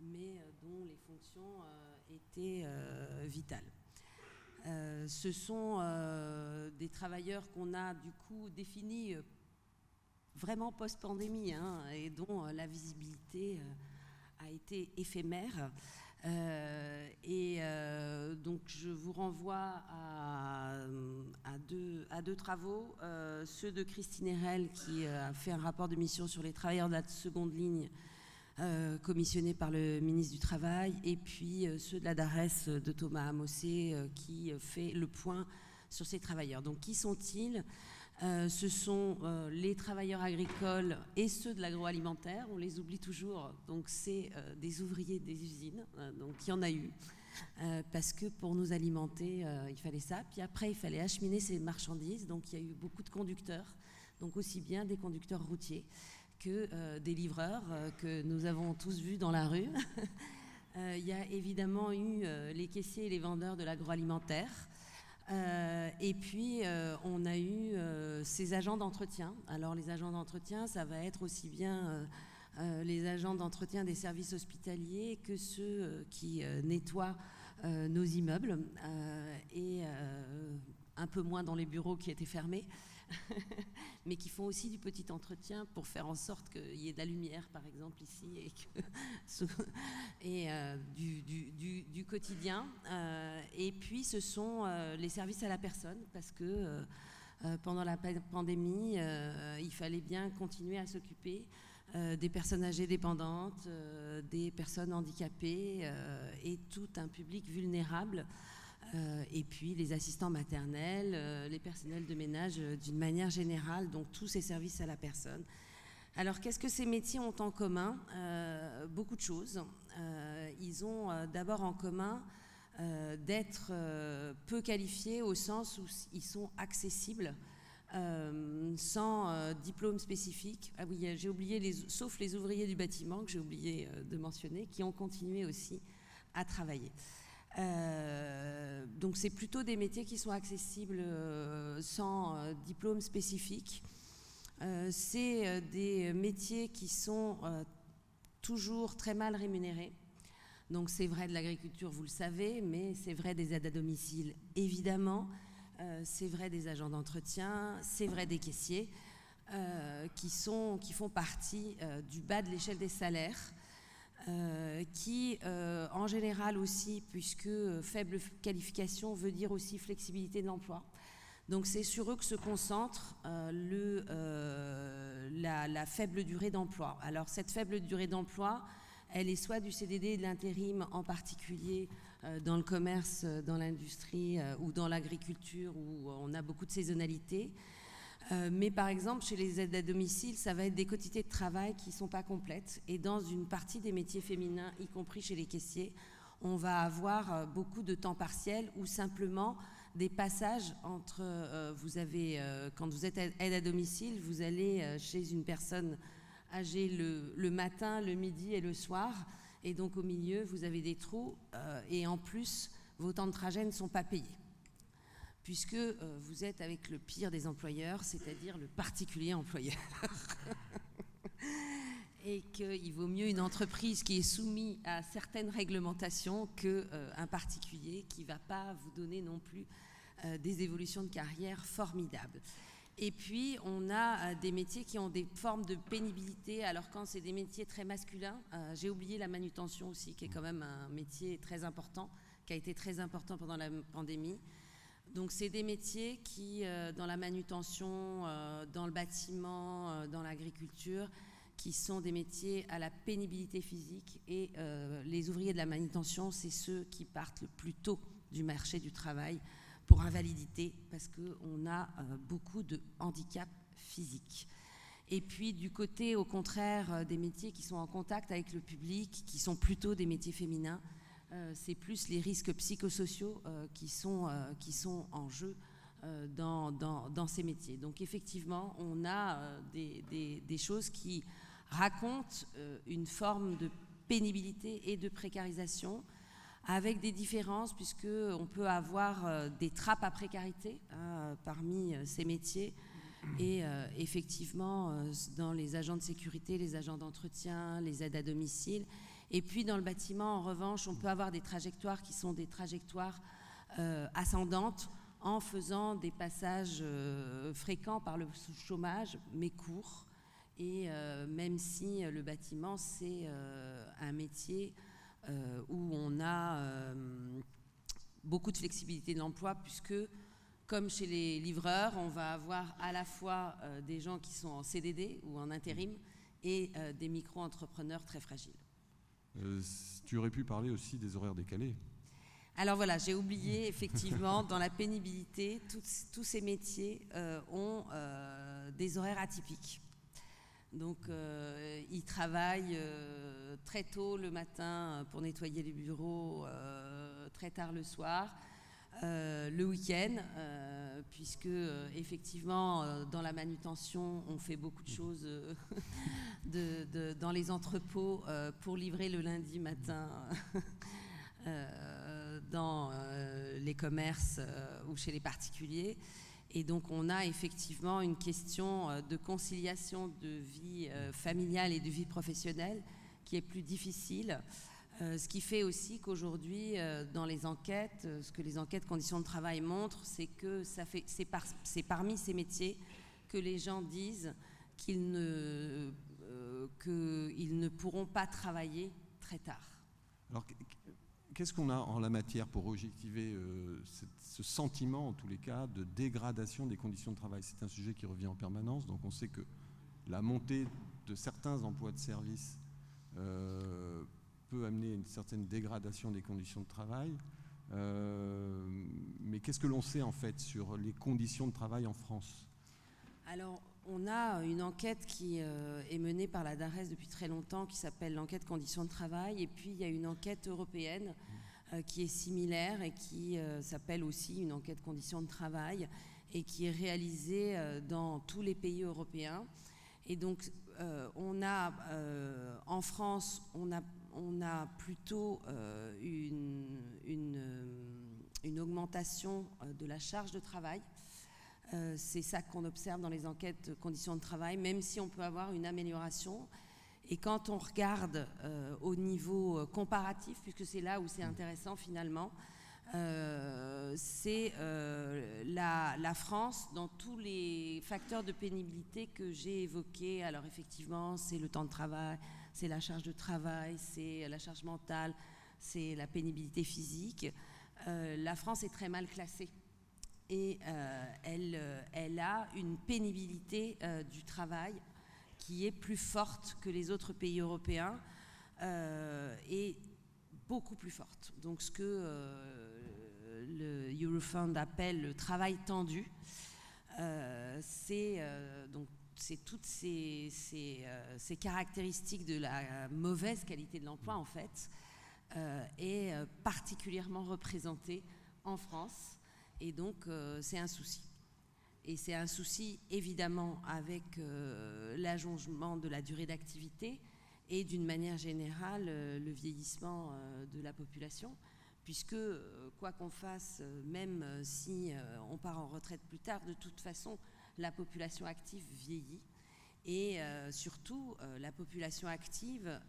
mais dont les fonctions étaient vitales. Ce sont des travailleurs qu'on a du coup définis vraiment post-pandémie, hein, et dont la visibilité a été éphémère. Donc je vous renvoie à deux travaux, ceux de Christine Herel qui a fait un rapport de mission sur les travailleurs de la seconde ligne commissionné par le ministre du Travail, et puis ceux de la DARES de Thomas Amossé qui fait le point sur ces travailleurs. Donc qui sont-ils? Ce sont les travailleurs agricoles et ceux de l'agroalimentaire, on les oublie toujours, donc c'est des ouvriers des usines, donc il y en a eu, parce que pour nous alimenter, il fallait ça, puis après il fallait acheminer ces marchandises, donc il y a eu beaucoup de conducteurs, donc aussi bien des conducteurs routiers que des livreurs que nous avons tous vus dans la rue. Il y a évidemment eu les caissiers et les vendeurs de l'agroalimentaire. Et puis, on a eu ces agents d'entretien. Alors, les agents d'entretien, ça va être aussi bien les agents d'entretien des services hospitaliers que ceux qui nettoient nos immeubles et un peu moins dans les bureaux qui étaient fermés. mais qui font aussi du petit entretien pour faire en sorte qu'il y ait de la lumière, par exemple, ici, et du quotidien. Et puis, ce sont les services à la personne, parce que pendant la pandémie, il fallait bien continuer à s'occuper des personnes âgées dépendantes, des personnes handicapées et tout un public vulnérable. Et puis les assistants maternels, les personnels de ménage d'une manière générale, donc tous ces services à la personne. Alors qu'est-ce que ces métiers ont en commun? Beaucoup de choses. Ils ont d'abord en commun d'être peu qualifiés au sens où ils sont accessibles sans diplôme spécifique. Ah oui, j'ai oublié, sauf les ouvriers du bâtiment que j'ai oublié de mentionner, qui ont continué aussi à travailler. Donc c'est plutôt des métiers qui sont accessibles sans diplôme spécifique. C'est des métiers qui sont toujours très mal rémunérés. Donc c'est vrai de l'agriculture, vous le savez, mais c'est vrai des aides à domicile, évidemment. C'est vrai des agents d'entretien, c'est vrai des caissiers, qui font partie du bas de l'échelle des salaires. Qui, en général aussi, puisque faible qualification veut dire aussi flexibilité de l'emploi. Donc c'est sur eux que se concentre la faible durée d'emploi. Alors cette faible durée d'emploi, elle est soit du CDD et de l'intérim, en particulier dans le commerce, dans l'industrie ou dans l'agriculture où on a beaucoup de saisonnalité. Mais par exemple, chez les aides à domicile, ça va être des quotités de travail qui ne sont pas complètes. Et dans une partie des métiers féminins, y compris chez les caissiers, on va avoir beaucoup de temps partiel ou simplement des passages entre... quand vous êtes aide à domicile, vous allez chez une personne âgée le matin, le midi et le soir. Et donc au milieu, vous avez des trous. Et en plus, vos temps de trajet ne sont pas payés, puisque vous êtes avec le pire des employeurs, c'est-à-dire le particulier employeur. Et qu'il vaut mieux une entreprise qui est soumise à certaines réglementations qu'un particulier qui ne va pas vous donner non plus des évolutions de carrière formidables. Et puis, on a des métiers qui ont des formes de pénibilité. Alors, quand c'est des métiers très masculins, j'ai oublié la manutention aussi, qui est quand même un métier très important, qui a été très important pendant la pandémie. Donc c'est des métiers qui, dans la manutention, dans le bâtiment, dans l'agriculture, qui sont des métiers à la pénibilité physique. Et les ouvriers de la manutention, c'est ceux qui partent le plus tôt du marché du travail pour invalidité, parce qu'on a beaucoup de handicaps physiques. Et puis du côté, au contraire, des métiers qui sont en contact avec le public, qui sont plutôt des métiers féminins, c'est plus les risques psychosociaux qui sont en jeu dans ces métiers. Donc effectivement, on a des choses qui racontent une forme de pénibilité et de précarisation, avec des différences, puisqu'on peut avoir des trappes à précarité parmi ces métiers. Et effectivement, dans les agents de sécurité, les agents d'entretien, les aides à domicile. Et puis dans le bâtiment, en revanche, on peut avoir des trajectoires qui sont des trajectoires ascendantes, en faisant des passages fréquents par le chômage, mais courts. Et même si le bâtiment, c'est un métier où on a beaucoup de flexibilité de l'emploi, puisque, comme chez les livreurs, on va avoir à la fois des gens qui sont en CDD ou en intérim et des micro-entrepreneurs très fragiles. Tu aurais pu parler aussi des horaires décalés. Alors voilà, j'ai oublié, effectivement, dans la pénibilité, tous ces métiers ont des horaires atypiques. Donc, ils travaillent très tôt le matin pour nettoyer les bureaux, très tard le soir, le week-end, puisque effectivement, dans la manutention, on fait beaucoup de choses dans les entrepôts pour livrer le lundi matin dans les commerces ou chez les particuliers. Et donc, on a effectivement une question de conciliation de vie familiale et de vie professionnelle qui est plus difficile. Ce qui fait aussi qu'aujourd'hui, dans les enquêtes, ce que les enquêtes conditions de travail montrent, c'est que c'est parmi ces métiers que les gens disent qu'ils ne pourront pas travailler très tard. Alors, qu'est-ce qu'on a en la matière pour objectiver ce sentiment, en tous les cas, de dégradation des conditions de travail? C'est un sujet qui revient en permanence, donc on sait que la montée de certains emplois de service peut amener une certaine dégradation des conditions de travail. Mais qu'est-ce que l'on sait en fait sur les conditions de travail en France? Alors, on a une enquête qui est menée par la DARES depuis très longtemps, qui s'appelle l'enquête conditions de travail, et puis il y a une enquête européenne qui est similaire et qui s'appelle aussi une enquête conditions de travail et qui est réalisée dans tous les pays européens. Et donc, on a en France, on a plutôt une augmentation de la charge de travail. C'est ça qu'on observe dans les enquêtes conditions de travail, même si on peut avoir une amélioration. Et quand on regarde au niveau comparatif, puisque c'est là où c'est intéressant finalement, c'est la France dans tous les facteurs de pénibilité que j'ai évoqués. Alors effectivement, c'est le temps de travail, c'est la charge de travail, c'est la charge mentale, c'est la pénibilité physique. La France est très mal classée et elle a une pénibilité du travail qui est plus forte que les autres pays européens et beaucoup plus forte. Donc ce que le Eurofound appelle le travail tendu, c'est toutes ces caractéristiques de la mauvaise qualité de l'emploi en fait, est particulièrement représentée en France et donc c'est un souci. Et c'est un souci évidemment avec l'allongement de la durée d'activité et d'une manière générale le vieillissement de la population, puisque quoi qu'on fasse, même si on part en retraite plus tard, de toute façon la population active vieillit et surtout la population active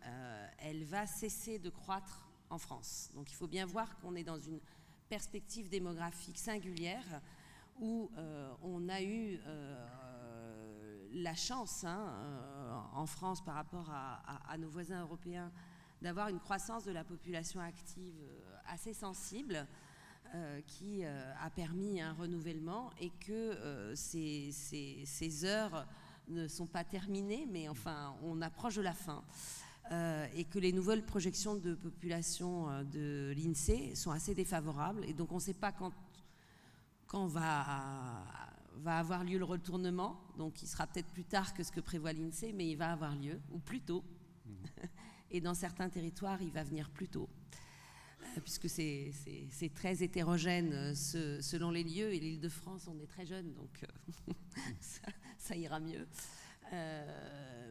elle va cesser de croître en France. Donc il faut bien voir qu'on est dans une perspective démographique singulière où on a eu la chance en France par rapport à nos voisins européens d'avoir une croissance de la population active assez sensible qui a permis un renouvellement et que ces heures ne sont pas terminées, mais enfin on approche de la fin. Et que les nouvelles projections de population de l'INSEE sont assez défavorables et donc on ne sait pas quand va avoir lieu le retournement, donc il sera peut-être plus tard que ce que prévoit l'INSEE, mais il va avoir lieu, ou plus tôt. Et dans certains territoires, il va venir plus tôt, puisque c'est très hétérogène selon les lieux, et l'Île-de-France, on est très jeune, donc ça ira mieux.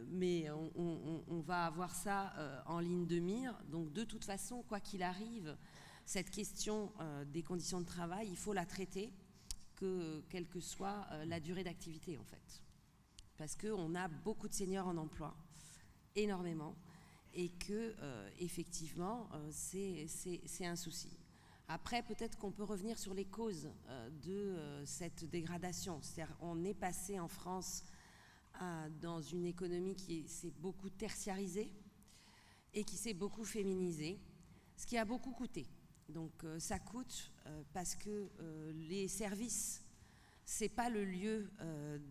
Mais on va avoir ça en ligne de mire, donc de toute façon, quoi qu'il arrive, cette question des conditions de travail, il faut la traiter, quelle que soit la durée d'activité en fait. Parce qu'on a beaucoup de seniors en emploi, énormément, et que effectivement c'est un souci. Après peut-être qu'on peut revenir sur les causes de cette dégradation. C'est-à-dire on est passé en France dans une économie qui s'est beaucoup tertiarisée et qui s'est beaucoup féminisée, ce qui a beaucoup coûté. Donc ça coûte parce que les services, c'est pas le lieu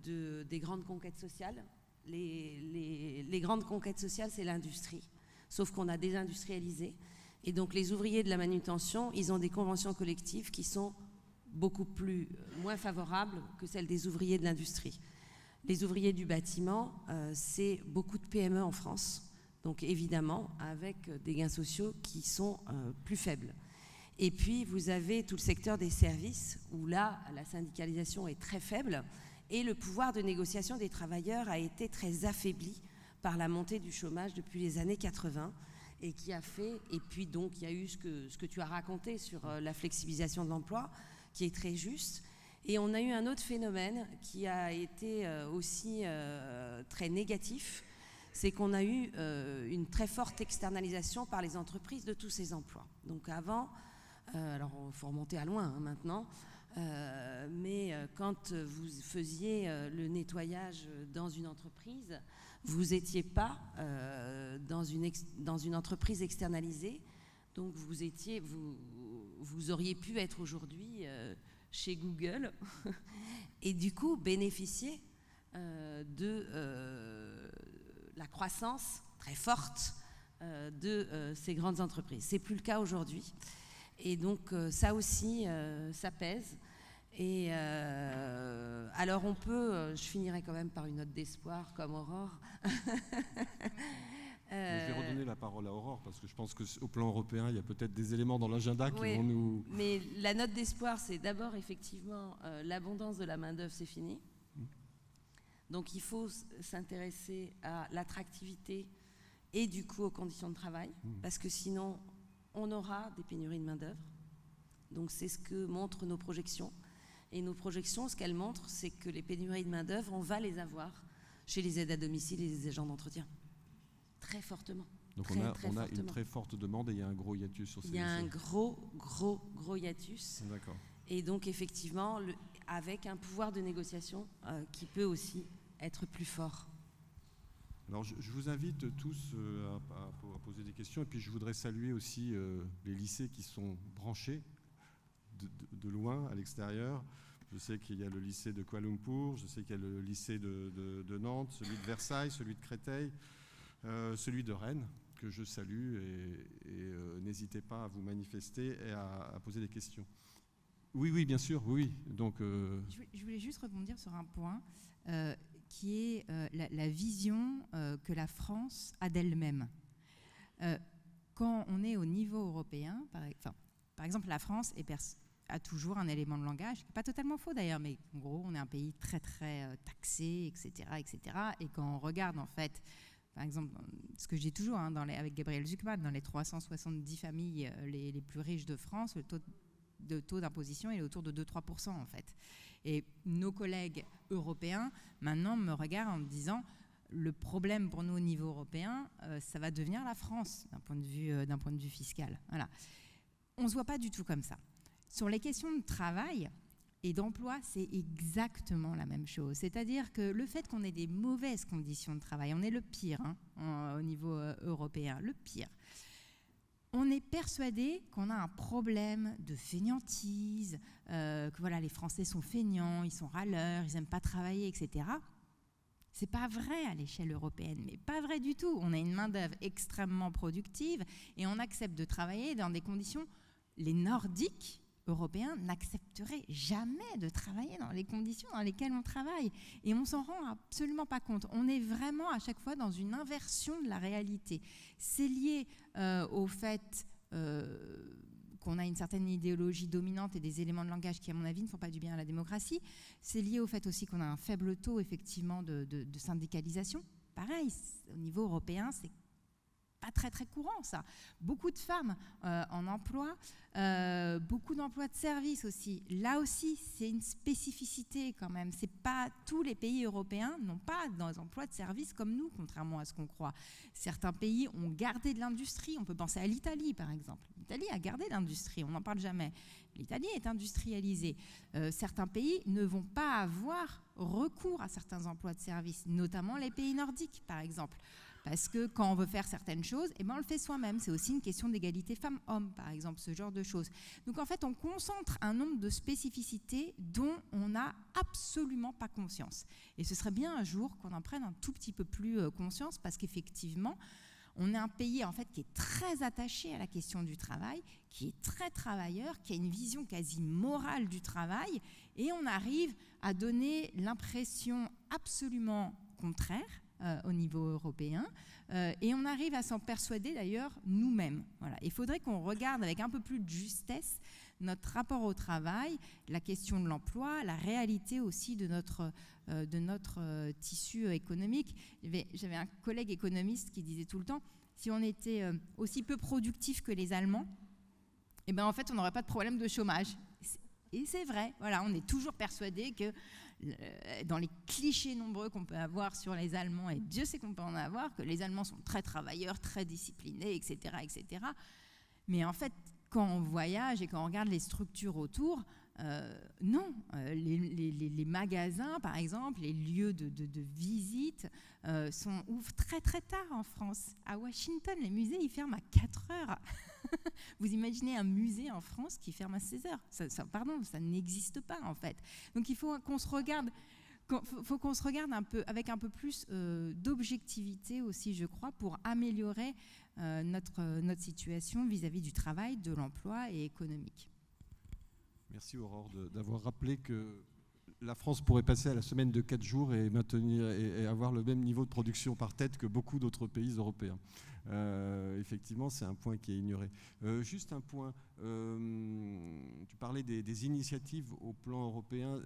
des grandes conquêtes sociales. Les grandes conquêtes sociales, c'est l'industrie. Sauf qu'on a désindustrialisé. Et donc les ouvriers de la manutention, ils ont des conventions collectives qui sont beaucoup moins favorables que celles des ouvriers de l'industrie. Les ouvriers du bâtiment, c'est beaucoup de PME en France. Donc évidemment, avec des gains sociaux qui sont plus faibles. Et puis, vous avez tout le secteur des services, où là, la syndicalisation est très faible, et le pouvoir de négociation des travailleurs a été très affaibli par la montée du chômage depuis les années 80, et qui a fait, et puis donc, il y a eu ce que tu as raconté sur la flexibilisation de l'emploi, qui est très juste, et on a eu un autre phénomène qui a été aussi très négatif, c'est qu'on a eu une très forte externalisation par les entreprises de tous ces emplois. Donc avant, alors il faut remonter à loin maintenant, mais quand vous faisiez le nettoyage dans une entreprise, vous n'étiez pas dans une entreprise externalisée, donc vous auriez pu être aujourd'hui chez Google et du coup bénéficier de la croissance très forte de ces grandes entreprises. C'est plus le cas aujourd'hui. Et donc ça aussi, ça pèse. Et alors on peut, je finirai quand même par une note d'espoir comme Aurore. Je vais redonner la parole à Aurore parce que je pense qu'au plan européen, il y a peut-être des éléments dans l'agenda qui vont nous... Mais la note d'espoir, c'est d'abord effectivement l'abondance de la main-d'œuvre, c'est fini. Donc il faut s'intéresser à l'attractivité et du coup aux conditions de travail, parce que sinon on aura des pénuries de main-d'œuvre. Donc c'est ce que montrent nos projections. Et nos projections, ce qu'elles montrent, c'est que les pénuries de main-d'œuvre, on va les avoir chez les aides à domicile et les agents d'entretien. Très fortement. Donc on a une très forte demande et il y a un gros hiatus sur ces Il y a un gros hiatus. D'accord. Et donc effectivement, avec un pouvoir de négociation qui peut aussi être plus fort. Alors je vous invite tous à poser des questions et puis je voudrais saluer aussi les lycées qui sont branchés de loin à l'extérieur. Je sais qu'il y a le lycée de Kuala Lumpur, je sais qu'il y a le lycée de Nantes, celui de Versailles, celui de Créteil, celui de Rennes, que je salue et n'hésitez pas à vous manifester et à poser des questions. Oui, bien sûr, oui. Donc, Je voulais juste rebondir sur un point qui est la vision que la France a d'elle-même. Quand on est au niveau européen, par exemple, la France a toujours un élément de langage, qui n'est pas totalement faux d'ailleurs, mais en gros, on est un pays très très taxé, etc., etc. Et quand on regarde en fait, par exemple, ce que je dis toujours avec Gabriel Zucman, dans les 370 familles les plus riches de France, le taux d'imposition est autour de 2-3% en fait. Et nos collègues européens maintenant me regardent en me disant le problème pour nous au niveau européen, ça va devenir la France d'un point de vue fiscal. Voilà. On ne se voit pas du tout comme ça. Sur les questions de travail et d'emploi, c'est exactement la même chose. C'est-à-dire que le fait qu'on ait des mauvaises conditions de travail, on est le pire au niveau européen, le pire. On est persuadé qu'on a un problème de fainéantise, que voilà, les Français sont feignants, ils sont râleurs, ils n'aiment pas travailler, etc. C'est pas vrai à l'échelle européenne, mais pas vrai du tout. On a une main-d'œuvre extrêmement productive et on accepte de travailler dans des conditions. Les Nordiques européens n'accepteraient jamais de travailler dans les conditions dans lesquelles on travaille. Et on s'en rend absolument pas compte. On est vraiment à chaque fois dans une inversion de la réalité. C'est lié au fait qu'on a une certaine idéologie dominante et des éléments de langage qui, à mon avis, ne font pas du bien à la démocratie. C'est lié au fait aussi qu'on a un faible taux, effectivement, de syndicalisation. Pareil, au niveau européen, c'est pas très très courant ça. Beaucoup de femmes en emploi, beaucoup d'emplois de services aussi. Là aussi, c'est une spécificité quand même. C'est pas tous les pays européens n'ont pas des emplois de services comme nous, contrairement à ce qu'on croit. Certains pays ont gardé de l'industrie. On peut penser à l'Italie par exemple. L'Italie a gardé l'industrie, on n'en parle jamais. L'Italie est industrialisée. Certains pays ne vont pas avoir recours à certains emplois de services, notamment les pays nordiques par exemple. Parce que quand on veut faire certaines choses, on le fait soi-même. C'est aussi une question d'égalité femmes-hommes, par exemple, ce genre de choses. Donc en fait, on concentre un nombre de spécificités dont on n'a absolument pas conscience. Et ce serait bien un jour qu'on en prenne un tout petit peu plus conscience, parce qu'effectivement, on est un pays en fait qui est très attaché à la question du travail, qui est très travailleur, qui a une vision quasi morale du travail, et on arrive à donner l'impression absolument contraire au niveau européen, et on arrive à s'en persuader d'ailleurs nous-mêmes. Voilà. Il faudrait qu'on regarde avec un peu plus de justesse notre rapport au travail, la question de l'emploi, la réalité aussi de notre tissu économique. J'avais un collègue économiste qui disait tout le temps, si on était aussi peu productif que les Allemands, en fait on n'aurait pas de problème de chômage. Et c'est vrai, voilà, on est toujours persuadé que dans les clichés nombreux qu'on peut avoir sur les Allemands, et Dieu sait qu'on peut en avoir, que les Allemands sont très travailleurs, très disciplinés, etc., etc. Mais en fait, quand on voyage et quand on regarde les structures autour, non. Les magasins, par exemple, les lieux de visite ouvrent très très tard en France. À Washington, les musées, ils ferment à 4 heures. Vous imaginez un musée en France qui ferme à 16 heures. Ça n'existe pas, en fait. Donc il faut qu'on se regarde... faut qu'on se regarde avec un peu plus d'objectivité aussi, je crois, pour améliorer notre situation vis-à-vis du travail, de l'emploi et économique. Merci Aurore d'avoir rappelé que la France pourrait passer à la semaine de 4 jours et maintenir et avoir le même niveau de production par tête que beaucoup d'autres pays européens. Effectivement, c'est un point qui est ignoré. Juste un point, tu parlais des initiatives au plan européen.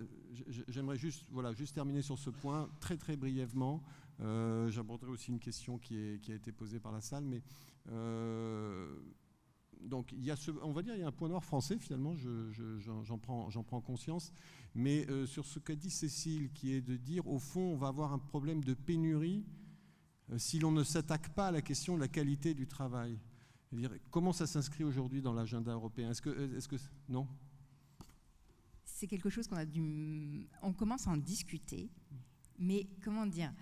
J'aimerais juste terminer sur ce point très très brièvement. J'aborderai aussi une question qui a été posée par la salle, mais donc il y a on va dire il y a un point noir français finalement. J'en prends conscience, mais sur ce qu'a dit Cécile, qui est de dire au fond on va avoir un problème de pénurie si l'on ne s'attaque pas à la question de la qualité du travail. Comment ça s'inscrit aujourd'hui dans l'agenda européen? Est-ce que non? C'est quelque chose on commence à en discuter, mais comment dire,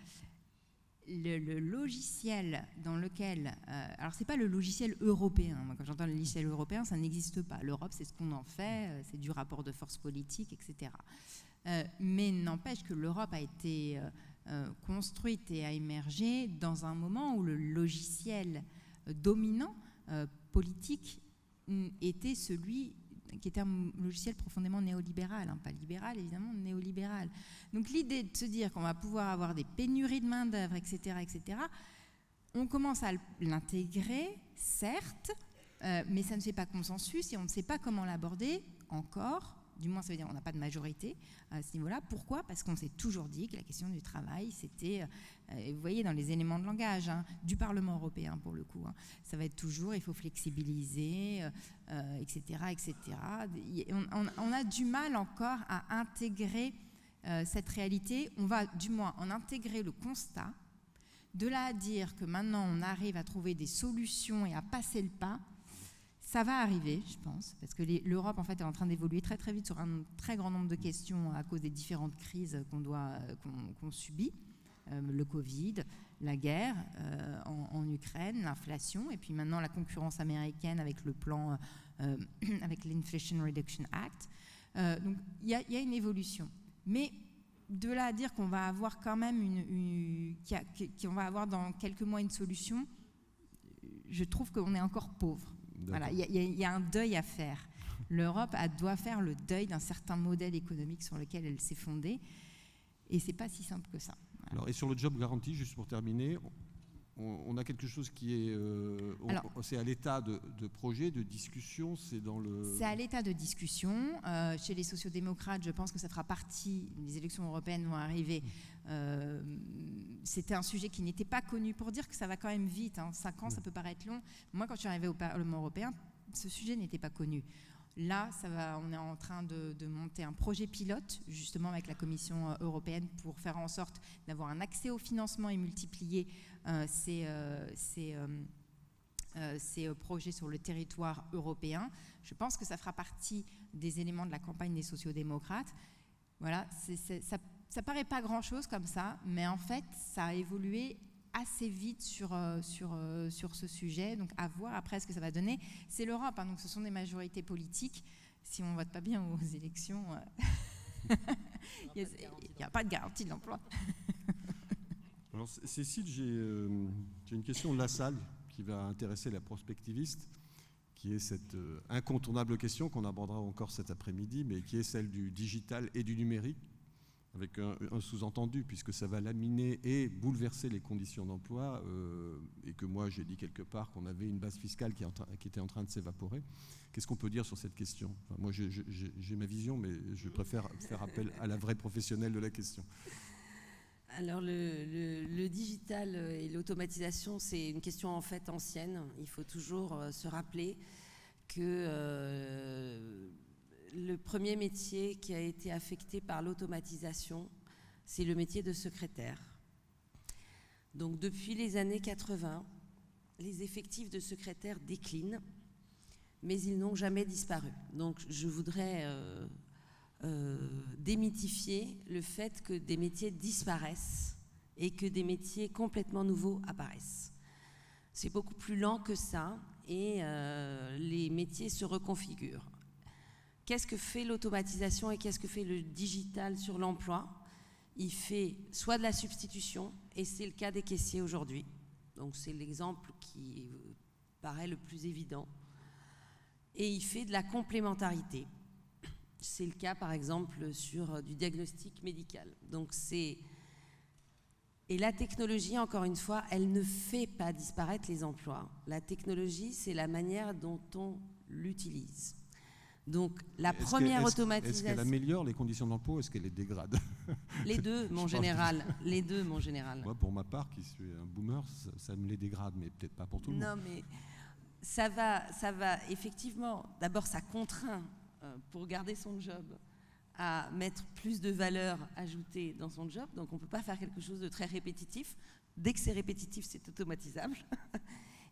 le logiciel dans lequel... alors, ce n'est pas le logiciel européen. Moi, quand j'entends le logiciel européen, ça n'existe pas. L'Europe, c'est ce qu'on en fait, c'est du rapport de force politique, etc. Mais n'empêche que l'Europe a été construite et a émergé dans un moment où le logiciel dominant politique était celui qui était un logiciel profondément néolibéral, pas libéral évidemment, néolibéral. Donc l'idée de se dire qu'on va pouvoir avoir des pénuries de main-d'œuvre, etc., etc., on commence à l'intégrer, certes, mais ça ne fait pas consensus et on ne sait pas comment l'aborder encore. Du moins, ça veut dire qu'on n'a pas de majorité à ce niveau-là. Pourquoi? Parce qu'on s'est toujours dit que la question du travail, c'était, vous voyez, dans les éléments de langage du Parlement européen, pour le coup, ça va être toujours, il faut flexibiliser, etc., etc. On a du mal encore à intégrer cette réalité. On va, du moins, en intégrer le constat. De là à dire que maintenant, on arrive à trouver des solutions et à passer le pas, ça va arriver, je pense, parce que l'Europe en fait est en train d'évoluer très très vite sur un très grand nombre de questions à cause des différentes crises qu'on subit, le Covid, la guerre en Ukraine, l'inflation, et puis maintenant la concurrence américaine avec le plan, avec l'Inflation Reduction Act. Donc il y a une évolution, mais de là à dire qu'on va avoir quand même qu'on va avoir dans quelques mois une solution, je trouve qu'on est encore pauvre. Voilà, il y a un deuil à faire. L'Europe doit faire le deuil d'un certain modèle économique sur lequel elle s'est fondée, et c'est pas si simple que ça. Voilà. Alors, et sur le job garanti, juste pour terminer, on a quelque chose qui est, c'est à l'état de projet, de discussion, c'est à l'état de discussion. Chez les sociodémocrates, je pense que ça fera partie. Les élections européennes vont arriver. C'était un sujet qui n'était pas connu, pour dire que ça va quand même vite. 5 ans, ça peut paraître long. Moi, quand je suis arrivée au Parlement européen, ce sujet n'était pas connu. Là, on est en train de monter un projet pilote, justement avec la Commission européenne, pour faire en sorte d'avoir un accès au financement et multiplier ces projets sur le territoire européen. Je pense que ça fera partie des éléments de la campagne des sociodémocrates. Voilà, ça paraît pas grand-chose comme ça, mais en fait, ça a évolué assez vite sur ce sujet. Donc, à voir après ce que ça va donner. C'est l'Europe, donc ce sont des majorités politiques. Si on ne vote pas bien aux élections, il n'y a pas de garantie de l'emploi. Alors, Cécile, j'ai une question de la salle qui va intéresser la prospectiviste, qui est cette incontournable question qu'on abordera encore cet après-midi, mais qui est celle du digital et du numérique, avec un sous-entendu, puisque ça va laminer et bouleverser les conditions d'emploi, et que moi j'ai dit quelque part qu'on avait une base fiscale qui était en train de s'évaporer. Qu'est-ce qu'on peut dire sur cette question? Moi j'ai ma vision, mais je préfère faire appel à la vraie professionnelle de la question. Alors le digital et l'automatisation, c'est une question en fait ancienne. Il faut toujours se rappeler que le premier métier qui a été affecté par l'automatisation, c'est le métier de secrétaire. Donc depuis les années 80, les effectifs de secrétaires déclinent, mais ils n'ont jamais disparu. Donc je voudrais démythifier le fait que des métiers disparaissent et que des métiers complètement nouveaux apparaissent. C'est beaucoup plus lent que ça et les métiers se reconfigurent. Qu'est-ce que fait l'automatisation et qu'est-ce que fait le digital sur l'emploi? Il fait soit de la substitution, et c'est le cas des caissiers aujourd'hui. Donc c'est l'exemple qui paraît le plus évident. Et il fait de la complémentarité. C'est le cas par exemple sur du diagnostic médical. Donc c'est... Et la technologie, encore une fois, elle ne fait pas disparaître les emplois. La technologie, c'est la manière dont on l'utilise. Donc, la première automatisation... Est-ce qu'elle améliore les conditions d'emploi ou est-ce qu'elle les dégrade? Les deux, mon général. Les deux, mon général. Moi, pour ma part, qui suis un boomer, ça me les dégrade, mais peut-être pas pour tout le monde. Non, mais ça va effectivement... D'abord, ça contraint, pour garder son job, à mettre plus de valeur ajoutée dans son job. Donc, on ne peut pas faire quelque chose de très répétitif. Dès que c'est répétitif, c'est automatisable.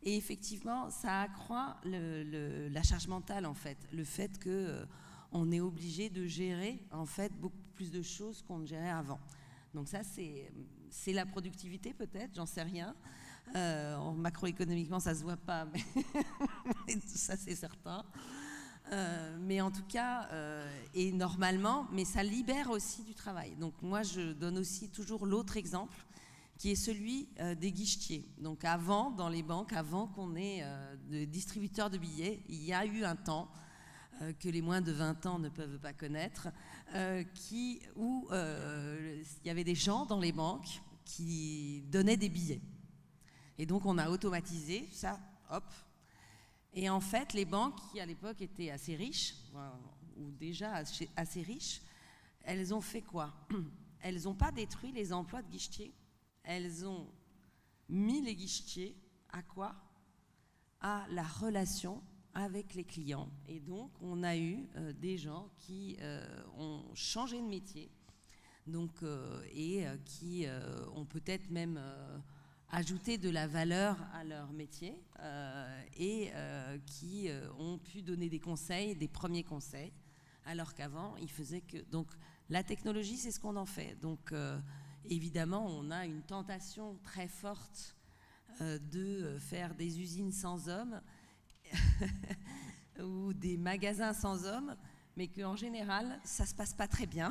Et effectivement, ça accroît la charge mentale, en fait. Le fait qu'on est obligé de gérer, en fait, beaucoup plus de choses qu'on ne gérait avant. Donc ça, c'est la productivité, peut-être, j'en sais rien. Macroéconomiquement, ça ne se voit pas, mais ça, c'est certain. Mais en tout cas, et normalement, mais ça libère aussi du travail. Donc moi, je donne aussi toujours l'autre exemple, qui est celui des guichetiers. Donc avant, dans les banques, avant qu'on ait de distributeurs de billets, il y a eu un temps que les moins de 20 ans ne peuvent pas connaître, où il y avait des gens dans les banques qui donnaient des billets. Et donc on a automatisé ça, hop. Et en fait, les banques, qui à l'époque étaient assez riches, ou déjà assez riches, elles ont fait quoi? Elles n'ont pas détruit les emplois de guichetiers. Elles ont mis les guichetiers à quoi? À la relation avec les clients. Et donc, on a eu des gens qui ont changé de métier, donc, qui ont peut-être même ajouté de la valeur à leur métier et qui ont pu donner des conseils, des premiers conseils, alors qu'avant, ils faisaient que... Donc, la technologie, c'est ce qu'on en fait. Donc, évidemment, on a une tentation très forte de faire des usines sans hommes ou des magasins sans hommes, mais qu'en général, ça ne se passe pas très bien.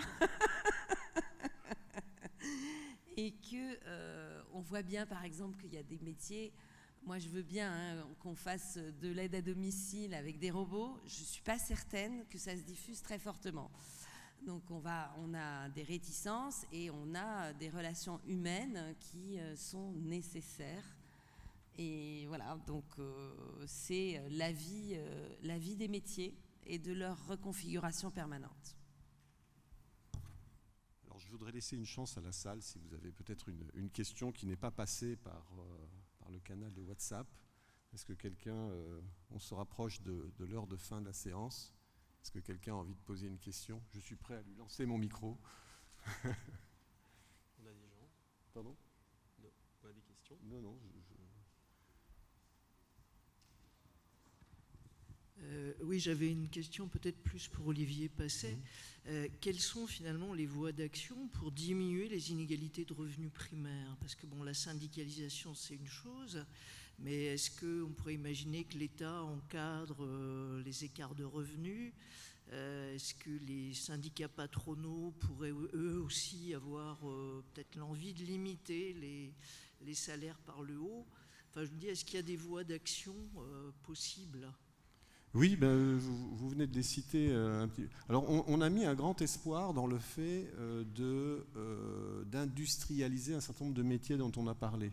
Et qu'on voit bien, par exemple, qu'il y a des métiers... Moi, je veux bien qu'on fasse de l'aide à domicile avec des robots. Je ne suis pas certaine que ça se diffuse très fortement. Donc on a des réticences et on a des relations humaines qui sont nécessaires. Et voilà, donc c'est la vie des métiers et de leur reconfiguration permanente. Alors je voudrais laisser une chance à la salle si vous avez peut-être une question qui n'est pas passée par le canal de WhatsApp. Est-ce que quelqu'un, on se rapproche de l'heure de fin de la séance? Est-ce que quelqu'un a envie de poser une question? Je suis prêt à lui lancer mon micro. On a des gens. Pardon? Non. On a des questions? Non. Oui, j'avais une question peut-être plus pour Olivier Passet. Quelles sont finalement les voies d'action pour diminuer les inégalités de revenus primaires? Parce que bon, la syndicalisation, c'est une chose, mais est-ce qu'on pourrait imaginer que l'État encadre les écarts de revenus? Est-ce que les syndicats patronaux pourraient eux aussi avoir peut-être l'envie de limiter les salaires par le haut? Enfin, je me dis, est-ce qu'il y a des voies d'action possibles? Oui, vous venez de les citer un petit. Alors, on a mis un grand espoir dans le fait d'industrialiser un certain nombre de métiers dont on a parlé.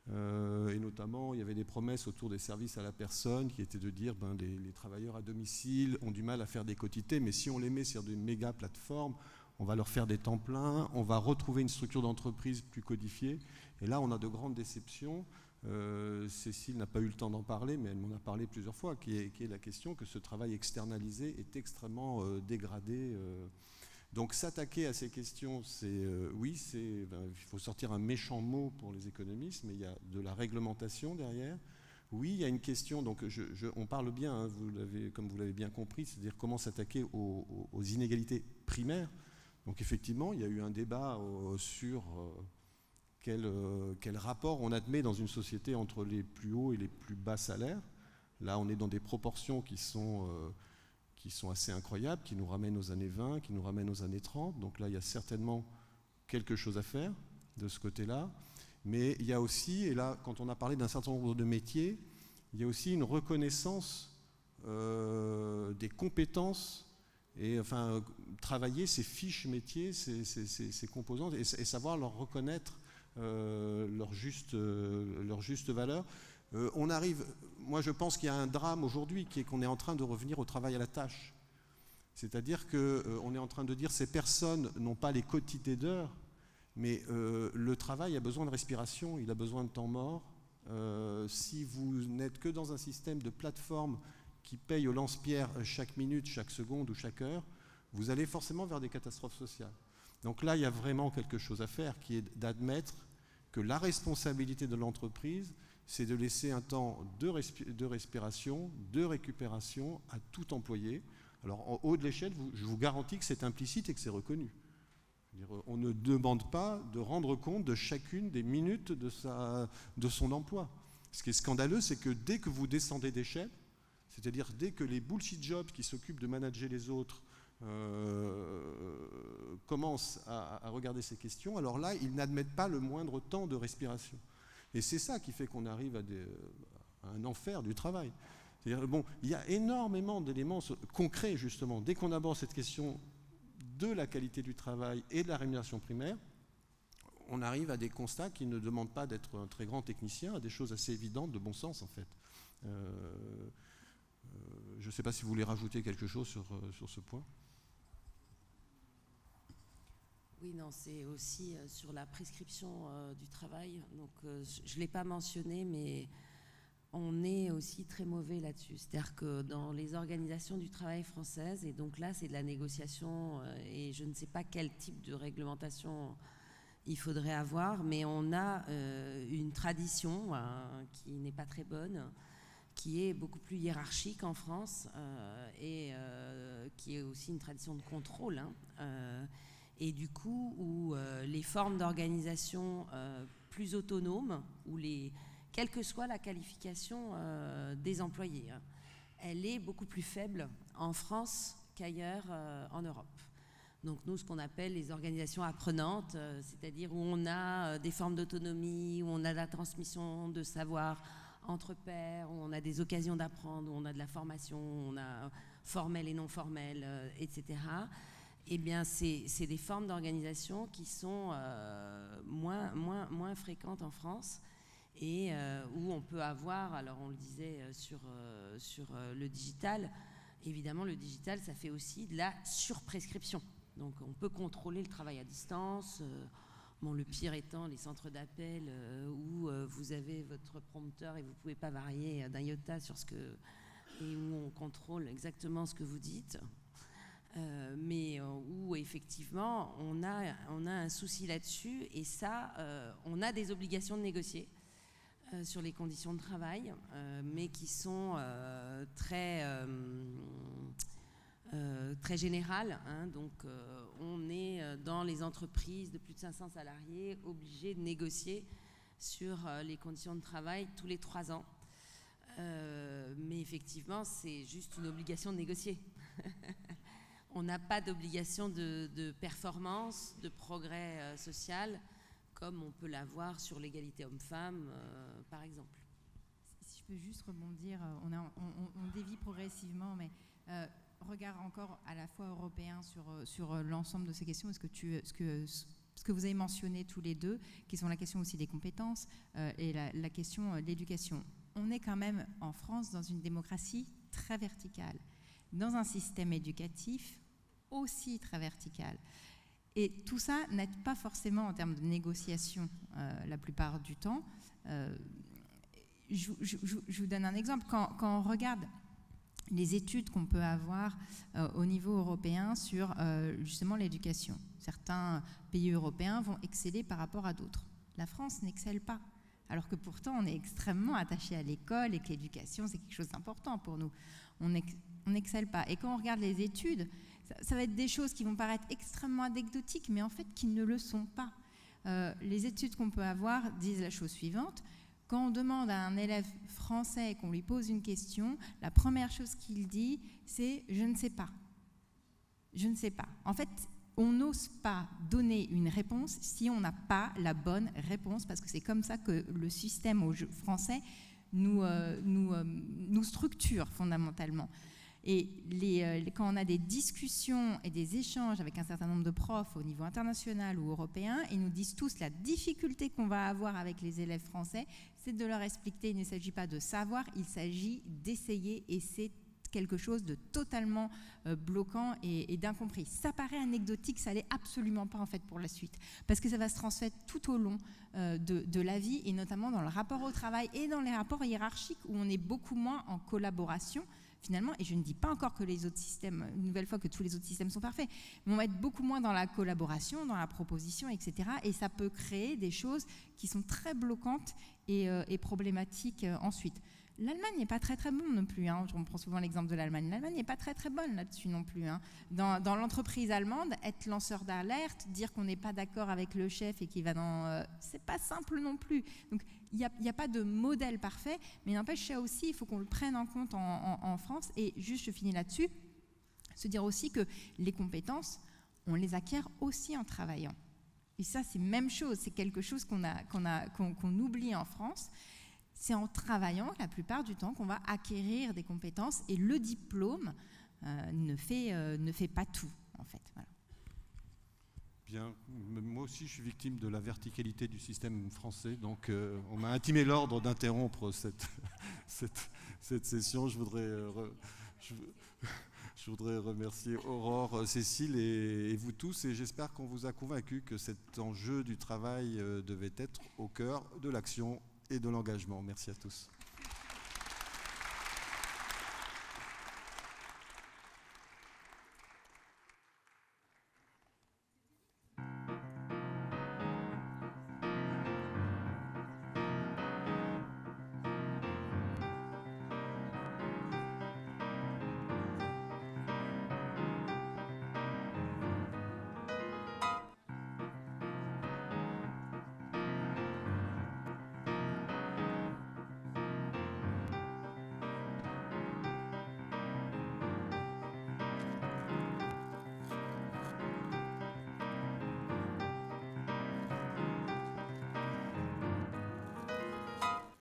Et notamment, il y avait des promesses autour des services à la personne qui étaient de dire les travailleurs à domicile ont du mal à faire des quotités, mais si on les met sur des méga plateformes, on va leur faire des temps pleins, on va retrouver une structure d'entreprise plus codifiée. Et là, on a de grandes déceptions. Cécile n'a pas eu le temps d'en parler, mais elle m'en a parlé plusieurs fois, qui est la question que ce travail externalisé est extrêmement dégradé. Donc s'attaquer à ces questions, il faut sortir un méchant mot pour les économistes, mais il y a de la réglementation derrière. Oui, il y a une question, donc on parle bien, hein, comme vous l'avez bien compris, c'est-à-dire comment s'attaquer aux inégalités primaires. Donc effectivement, il y a eu un débat sur quel rapport on admet dans une société entre les plus hauts et les plus bas salaires. Là, on est dans des proportions qui sont assez incroyables, qui nous ramènent aux années 20, qui nous ramènent aux années 30. Donc là, il y a certainement quelque chose à faire de ce côté-là. Mais il y a aussi, et là, quand on a parlé d'un certain nombre de métiers, il y a aussi une reconnaissance des compétences et enfin travailler ces fiches métiers, ces composantes et savoir leur reconnaître leur juste valeur. On arrive, moi je pense qu'il y a un drame aujourd'hui qui est qu'on est en train de revenir au travail à la tâche. C'est-à-dire qu'on est en train de dire ces personnes n'ont pas les quotités d'heures, mais le travail a besoin de respiration, il a besoin de temps mort. Si vous n'êtes que dans un système de plateforme qui paye au lance-pierre chaque minute, chaque seconde ou chaque heure, vous allez forcément vers des catastrophes sociales. Donc là, il y a vraiment quelque chose à faire, qui est d'admettre que la responsabilité de l'entreprise, c'est de laisser un temps de respiration, de récupération à tout employé. Alors en haut de l'échelle, je vous garantis que c'est implicite et que c'est reconnu. On ne demande pas de rendre compte de chacune des minutes de son emploi. Ce qui est scandaleux, c'est que dès que vous descendez d'échelle, c'est-à-dire dès que les bullshit jobs qui s'occupent de manager les autres commencent à regarder ces questions, alors là, ils n'admettent pas le moindre temps de respiration. Et c'est ça qui fait qu'on arrive à un enfer du travail. C'est-à-dire, bon, il y a énormément d'éléments concrets, justement. Dès qu'on aborde cette question de la qualité du travail et de la rémunération primaire, on arrive à des constats qui ne demandent pas d'être un très grand technicien, à des choses assez évidentes, de bon sens, en fait. Je ne sais pas si vous voulez rajouter quelque chose sur ce point. Oui, non, c'est aussi sur la prescription du travail. Donc, je ne l'ai pas mentionné, mais on est aussi très mauvais là-dessus. C'est-à-dire que dans les organisations du travail françaises, et donc là, c'est de la négociation, et je ne sais pas quel type de réglementation il faudrait avoir, mais on a une tradition qui n'est pas très bonne, qui est beaucoup plus hiérarchique en France, et qui est aussi une tradition de contrôle, et du coup, où les formes d'organisation plus autonomes, où quelle que soit la qualification des employés, elle est beaucoup plus faible en France qu'ailleurs en Europe. Donc nous, ce qu'on appelle les organisations apprenantes, c'est-à-dire où on a des formes d'autonomie, où on a la transmission de savoir entre pairs, où on a des occasions d'apprendre, où on a de la formation, où on a formelle et non formelle, etc. Eh bien, c'est des formes d'organisation qui sont moins fréquentes en France et où on peut avoir, alors on le disait sur le digital, évidemment le digital, ça fait aussi de la surprescription. Donc on peut contrôler le travail à distance, bon, le pire étant les centres d'appel où vous avez votre prompteur et vous ne pouvez pas varier d'un iota sur et où on contrôle exactement ce que vous dites. Mais où effectivement on a un souci là-dessus et ça, on a des obligations de négocier sur les conditions de travail, mais qui sont très générales. Donc on est dans les entreprises de plus de 500 salariés obligés de négocier sur les conditions de travail tous les 3 ans. Mais effectivement, c'est juste une obligation de négocier. On n'a pas d'obligation de performance, de progrès social, comme on peut l'avoir sur l'égalité homme-femme, par exemple. Si je peux juste rebondir, on dévie progressivement, mais regard encore à la fois européen sur l'ensemble de ces questions, ce que vous avez mentionné tous les deux, qui sont la question aussi des compétences et la question de l'éducation. On est quand même en France dans une démocratie très verticale, dans un système éducatif aussi très vertical. Et tout ça n'aide pas forcément en termes de négociation la plupart du temps. je vous donne un exemple. Quand on regarde les études qu'on peut avoir au niveau européen sur justement l'éducation, certains pays européens vont exceller par rapport à d'autres. La France n'excelle pas, alors que pourtant on est extrêmement attaché à l'école et que l'éducation c'est quelque chose d'important pour nous. On n'excelle pas. Et quand on regarde les études, ça va être des choses qui vont paraître extrêmement anecdotiques, mais en fait qui ne le sont pas. Les études qu'on peut avoir disent la chose suivante. Quand on demande à un élève français, qu'on lui pose une question, la première chose qu'il dit, c'est « je ne sais pas ». Je ne sais pas. En fait, on n'ose pas donner une réponse si on n'a pas la bonne réponse, parce que c'est comme ça que le système français nous structure fondamentalement. Et quand on a des discussions et des échanges avec un certain nombre de profs au niveau international ou européen, ils nous disent tous la difficulté qu'on va avoir avec les élèves français, c'est de leur expliquer, il ne s'agit pas de savoir, il s'agit d'essayer, et c'est quelque chose de totalement bloquant et d'incompris. Ça paraît anecdotique, ça l'est absolument pas en fait pour la suite, parce que ça va se transmettre tout au long de la vie, et notamment dans le rapport au travail et dans les rapports hiérarchiques où on est beaucoup moins en collaboration finalement, et je ne dis pas encore que les autres systèmes, une nouvelle fois que tous les autres systèmes sont parfaits, mais on va être beaucoup moins dans la collaboration, dans la proposition, etc. Et ça peut créer des choses qui sont très bloquantes et problématiques ensuite. L'Allemagne n'est pas très très bonne non plus, hein. On prend souvent l'exemple de l'Allemagne. L'Allemagne n'est pas très très bonne là-dessus non plus, hein. Dans l'entreprise allemande, être lanceur d'alerte, dire qu'on n'est pas d'accord avec le chef et qu'il va dans... c'est pas simple non plus. Donc il n'y a pas de modèle parfait, mais n'empêche ça aussi, il faut qu'on le prenne en compte en France. Et juste, je finis là-dessus, se dire aussi que les compétences, on les acquiert aussi en travaillant. Et ça, c'est même chose, c'est quelque chose qu'on oublie en France. C'est en travaillant, la plupart du temps, qu'on va acquérir des compétences, et le diplôme ne fait pas tout, en fait. Voilà. Bien, moi aussi je suis victime de la verticalité du système français, donc on m'a intimé l'ordre d'interrompre cette session. Je voudrais remercier Aurore, Cécile et vous tous, et j'espère qu'on vous a convaincu que cet enjeu du travail devait être au cœur de l'action et de l'engagement. Merci à tous.